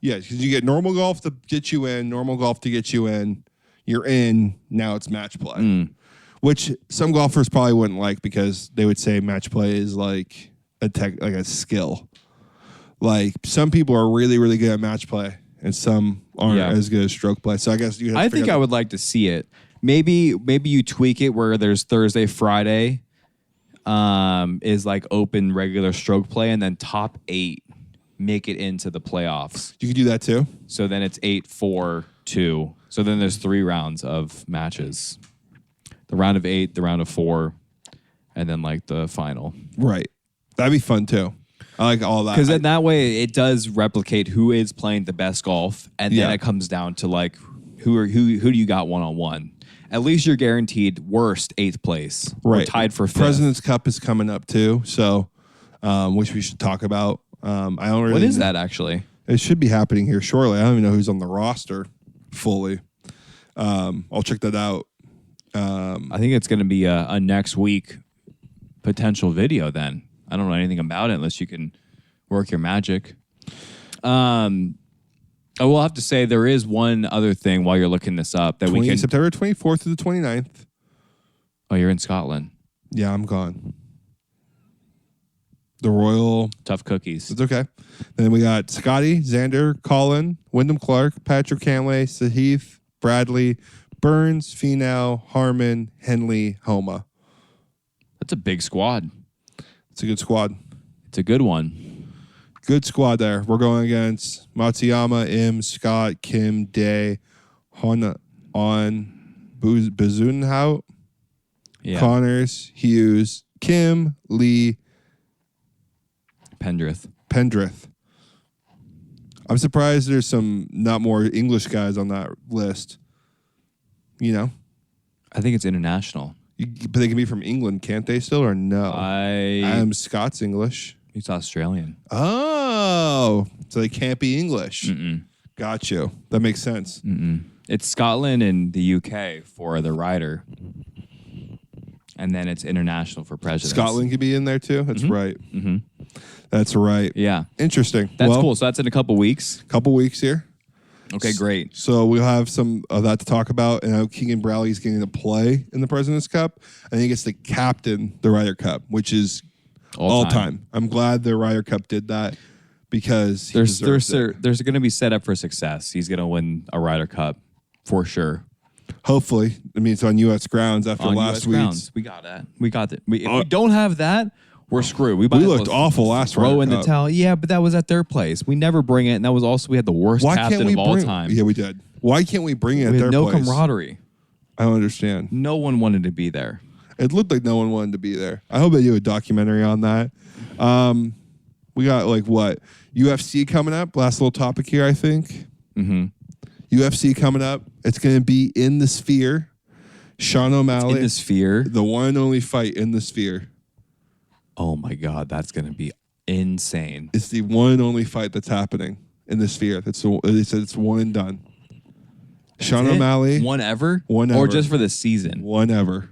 Yeah, because you get normal golf to get you in, normal golf to get you in. You're in, now it's match play. Which some golfers probably wouldn't like because they would say match play is like a skill. Like some people are really, really good at match play, and some aren't as good as stroke play. So I guess you. I think I would like to see it. Maybe you tweak it where there's Thursday, Friday, is like open regular stroke play, and then top 8 make it into the playoffs. You could do that too. So then it's 8, 4, 2. So then there's 3 rounds of matches. The round of 8, the round of 4, and then like the final. Right. That'd be fun too. I like all that. Because in that way, it does replicate who is playing the best golf, and then it comes down to like who do you got one-on-one. At least you're guaranteed worst 8th place, or tied for 5th. President's Cup is coming up too, so which we should talk about. I don't really. What is that actually? It should be happening here shortly. I don't even know who's on the roster fully. I'll check that out. I think it's going to be a next week potential video then. I don't know anything about it unless you can work your magic. I will have to say there is one other thing while you're looking this up that we can... September 24th to the 29th. Oh, you're in Scotland. Yeah, I'm gone. The Royal... Tough cookies. It's okay. Then we got Scotty, Xander, Colin, Wyndham Clark, Patrick Cantlay, Sahith, Bradley, Burns, Finau, Harmon, Henley, Homa. That's a big squad. It's a good squad. It's a good one. Good squad there. We're going against Matsuyama, Im, Scott, Kim, Day, On Bazunhout, Connors, Hughes, Kim, Lee, Pendrith. I'm surprised there's some not more English guys on that list. You know? I think it's international. But they can be from England, can't they still, or no? I'm Scots English. He's Australian. Oh, so they can't be English. Got you. That makes sense. It's Scotland and the UK for the rider. And then it's international for presidents. Scotland could be in there too? That's right. That's right. Yeah. Interesting. That's cool. So that's in a couple weeks. Couple weeks here. Okay, great. So we'll have some of that to talk about. And I know Keegan Bradley's getting to play in the President's Cup. I think it's the captain, the Ryder Cup, which is all time. I'm glad the Ryder Cup did that because there's going to be set up for success. He's going to win a Ryder Cup for sure. Hopefully. I mean, it's on U.S. grounds after last week's. We got that. We got it. If we don't have that, we're screwed. We looked awful last Ryder Cup. Throw in the towel. Yeah, but that was at their place. We never bring it, and that was also, we had the worst captain of all time. Yeah, we did. Why can't we bring it at their place? No camaraderie. I don't understand. No one wanted to be there. It looked like no one wanted to be there. I hope they do a documentary on that. We got like what? UFC coming up. Last little topic here, I think. UFC coming up. It's going to be in the Sphere. Sean O'Malley. In the Sphere? The one and only fight in the Sphere. Oh my God, that's going to be insane. It's the one and only fight that's happening in the Sphere. They said it's one and done. Sean O'Malley. One ever? One ever. Or just for the season? One ever.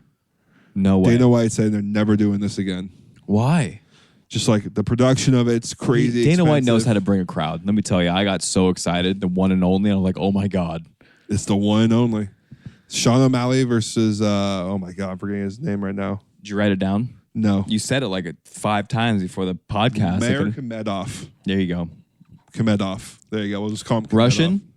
No way. Dana White said they're never doing this again. Why? Just like the production of it's crazy. Dana White knows how to bring a crowd. Let me tell you, I got so excited. The one and only. I'm like, oh my God. It's the one and only. Sean O'Malley versus, oh my God, I'm forgetting his name right now. Did you write it down? No. You said it like 5 times before the podcast. Mayor Kamedov. There you go. Kamedov. There you go. We'll just call him Kamedov. Russian?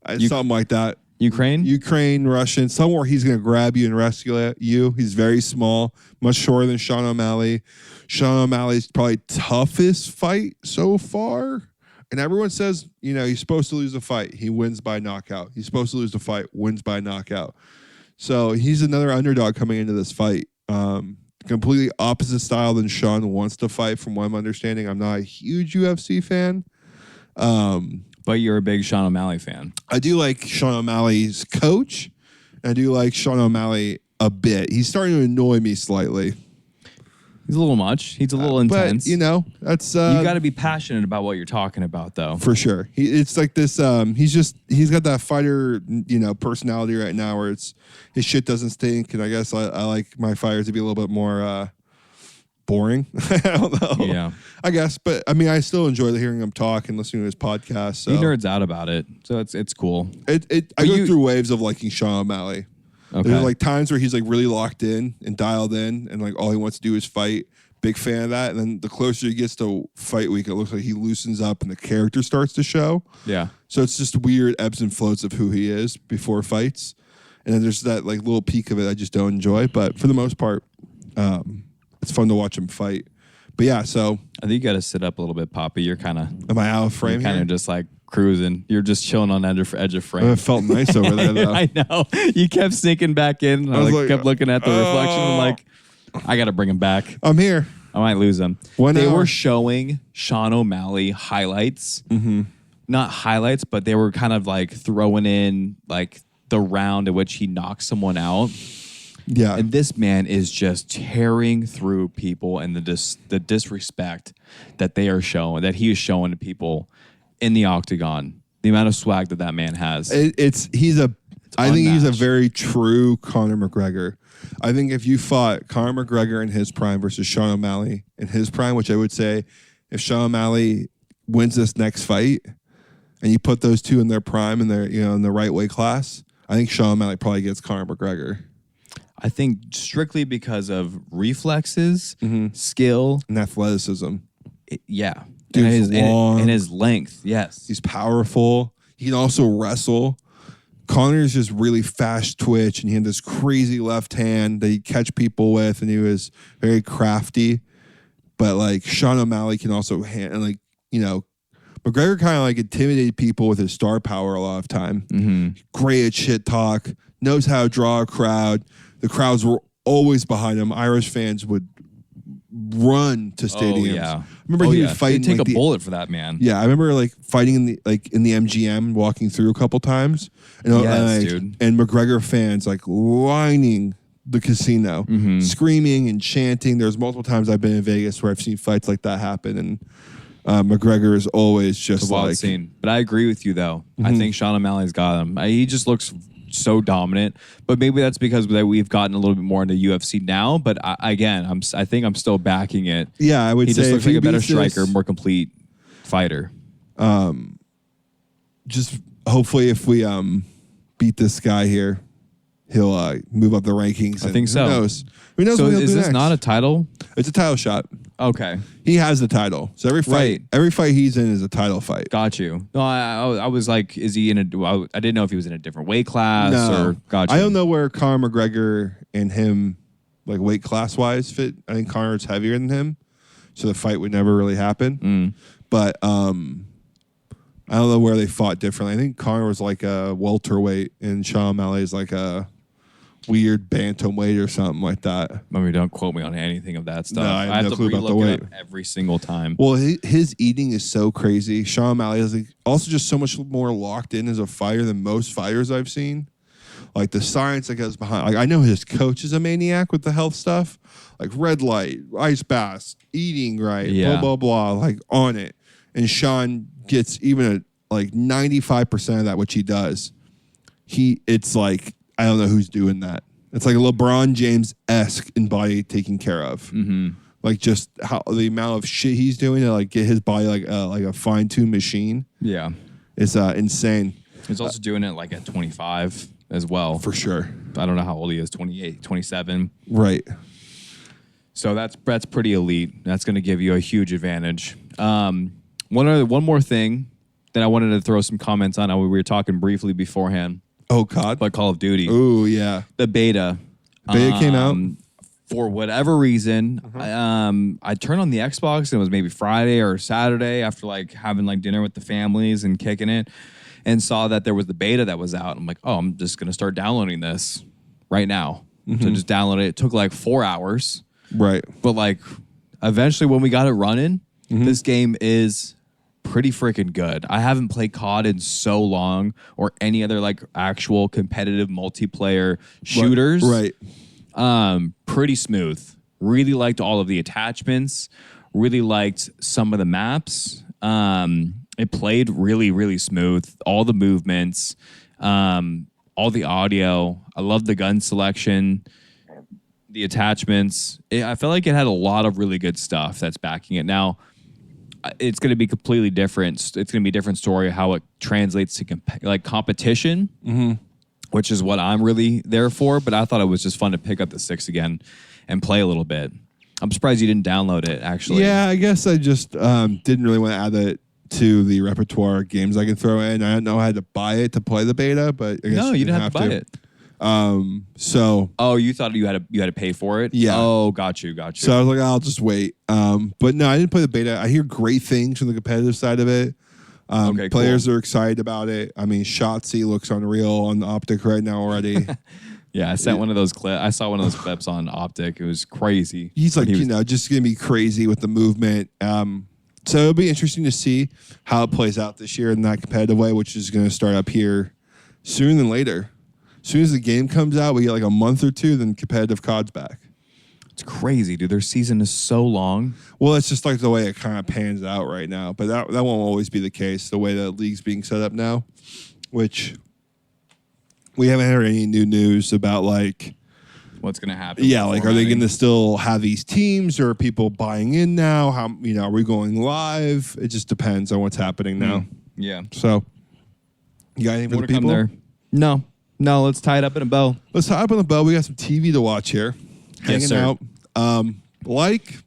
Something like that. Ukraine, Russian. Somewhere he's going to grab you and rescue you. He's very small, much shorter than Sean O'Malley. Sean O'Malley's probably toughest fight so far. And everyone says, you know, he's supposed to lose a fight. He wins by knockout. He's supposed to lose the fight, wins by knockout. So he's another underdog coming into this fight. Completely opposite style than Sean wants to fight, from what I'm understanding. I'm not a huge UFC fan. But you're a big Sean O'Malley fan. I do like Sean O'Malley's coach. I do like Sean O'Malley a bit. He's starting to annoy me slightly. He's a little much. He's a little intense. But, you know, that's... you got to be passionate about what you're talking about, though. For sure. It's like this... he's got that fighter, you know, personality right now where his shit doesn't stink. And I guess I like my fighters to be a little bit more boring. I don't know. Yeah. I guess. But, I mean, I still enjoy hearing him talk and listening to his podcast. So. He nerds out about it. So it's cool. I go through waves of liking Sean O'Malley. Okay. There's like times where he's like really locked in and dialed in and like all he wants to do is fight. Big fan of that. And then the closer he gets to fight week, it looks like he loosens up and the character starts to show. Yeah. So it's just weird ebbs and floats of who he is before fights. And then there's that like little peak of it I just don't enjoy. But for the most part, it's fun to watch him fight. But yeah, so. I think you got to sit up a little bit, Poppy. You're kind of. Am I out of frame Kind of just like cruising. You're just chilling on edge of frame. It felt nice over there, though. I know. You kept sneaking back in. I kept looking at the reflection. I'm like, I got to bring him back. I'm here. I might lose him. They were showing Sean O'Malley highlights. Mm-hmm. Not highlights, but they were kind of like throwing in like the round in which he knocked someone out. Yeah. And this man is just tearing through people and the disrespect that they are showing, that he is showing to people in the octagon. The amount of swag that man has. I think he's a very true Conor McGregor. I think if you fought Conor McGregor in his prime versus Sean O'Malley in his prime, which I would say if Sean O'Malley wins this next fight and you put those two in their prime and they're, you know, in the right weight class, I think Sean O'Malley probably gets Conor McGregor. I think strictly because of reflexes, skill, and athleticism. Yeah. Dude's long. And his length, yes. He's powerful. He can also wrestle. Conor's just really fast twitch, and he had this crazy left hand that he'd catch people with, and he was very crafty. But, like, Sean O'Malley can also, McGregor kind of, like, intimidated people with his star power a lot of time. Mm-hmm. Great at shit talk, knows how to draw a crowd. The crowds were always behind him. Irish fans would run to stadiums. Oh, yeah. I remember he would fight. He'd take a bullet for that man. Yeah, I remember like fighting in the MGM, walking through a couple times. Dude. And McGregor fans like lining the casino, screaming and chanting. There's multiple times I've been in Vegas where I've seen fights like that happen, and McGregor is always just it's a wild scene. But I agree with you though. I think Sean O'Malley's got him. He just looks so dominant, but maybe that's because we've gotten a little bit more into UFC now. But I think I'm still backing it. Yeah, I would say he just looks like a better striker, more complete fighter. Just hopefully, if we beat this guy here, he'll move up the rankings. I think so. Who knows? Who knows? So what he'll is do this next? not a title? It's a title shot. Okay. He has the title. So every fight he's in is a title fight. Got you. No, I was like, is he in I didn't know if he was in a different weight class or got you. I don't know where Conor McGregor and him, like weight class wise, fit. I think Conor's heavier than him, so the fight would never really happen. But I don't know where they fought differently. I think Conor was like a welterweight and Sean O'Malley is like a weird bantamweight or something like that. I mean, don't quote me on anything of that stuff. No, I have no to clue about the relook weight. it up every single time. Well, his eating is so crazy. Sean O'Malley is like also just so much more locked in as a fighter than most fighters I've seen. Like the science that goes behind. Like I know his coach is a maniac with the health stuff, like red light, ice baths, eating right, blah blah blah, like on it. And Sean gets even like 95% of that, which he does. It's like. I don't know who's doing that. It's like a LeBron James-esque in body taken care of. Mm-hmm. Like just how the amount of shit he's doing to like get his body like a fine-tuned machine. Yeah, it's insane. He's also doing it like at 25 as well. For sure. I don't know how old he is. 28, 27. Right. So that's pretty elite. That's going to give you a huge advantage. One more thing that I wanted to throw some comments on. We were talking briefly beforehand. Oh, God. But Call of Duty. Oh, yeah. The beta. Beta came out? For whatever reason, I turned on the Xbox, and it was maybe Friday or Saturday after like having like dinner with the families and kicking it, and saw that there was the beta that was out. I'm like, oh, I'm just going to start downloading this right now. So just download it. It took like 4 hours. Right. But like eventually when we got it running, this game is pretty freaking good. I haven't played COD in so long, or any other like actual competitive multiplayer shooters. Right. Pretty smooth. Really liked all of the attachments. Really liked some of the maps. It played really, really smooth. All the movements, all the audio. I love the gun selection, the attachments. I felt like it had a lot of really good stuff that's backing it. Now, it's going to be completely different. It's going to be a different story how it translates to competition, which is what I'm really there for. But I thought it was just fun to pick up the 6 again and play a little bit. I'm surprised you didn't download it, actually. Yeah, I guess I just didn't really want to add it to the repertoire of games I can throw in. I didn't know how to buy it to play the beta, but I guess No, you didn't have to buy it. So you thought you had to pay for it? Yeah. Oh, got you. So I was like, I'll just wait. But no, I didn't play the beta. I hear great things from the competitive side of it. Okay, players cool. are excited about it. I mean, Shotzi looks unreal on the Optic right now already. Yeah, I sent one of those clips. I saw one of those clips on Optic. It was crazy. He's like, just going to be crazy with the movement. So it'll be interesting to see how it plays out this year in that competitive way, which is going to start up here sooner than later. As soon as the game comes out, we get like a month or two, then competitive COD's back. It's crazy, dude. Their season is so long. Well, it's just like the way it kind of pans out right now. But that won't always be the case, the way the league's being set up now, which we haven't heard any new news about, like, what's going to happen. Yeah, like, are they going to still have these teams, or are people buying in now? How, are we going live? It just depends on what's happening now. Yeah. So, you got anything for the people? There? No, let's tie it up in a bow. Let's tie up in a bow. We got some TV to watch here. Hanging out. Like,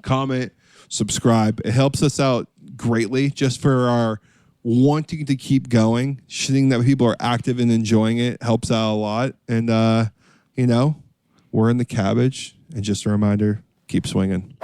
comment, subscribe. It helps us out greatly just for our wanting to keep going. Seeing that people are active and enjoying it helps out a lot. And, we're in the Cabbage. And just a reminder, keep swinging.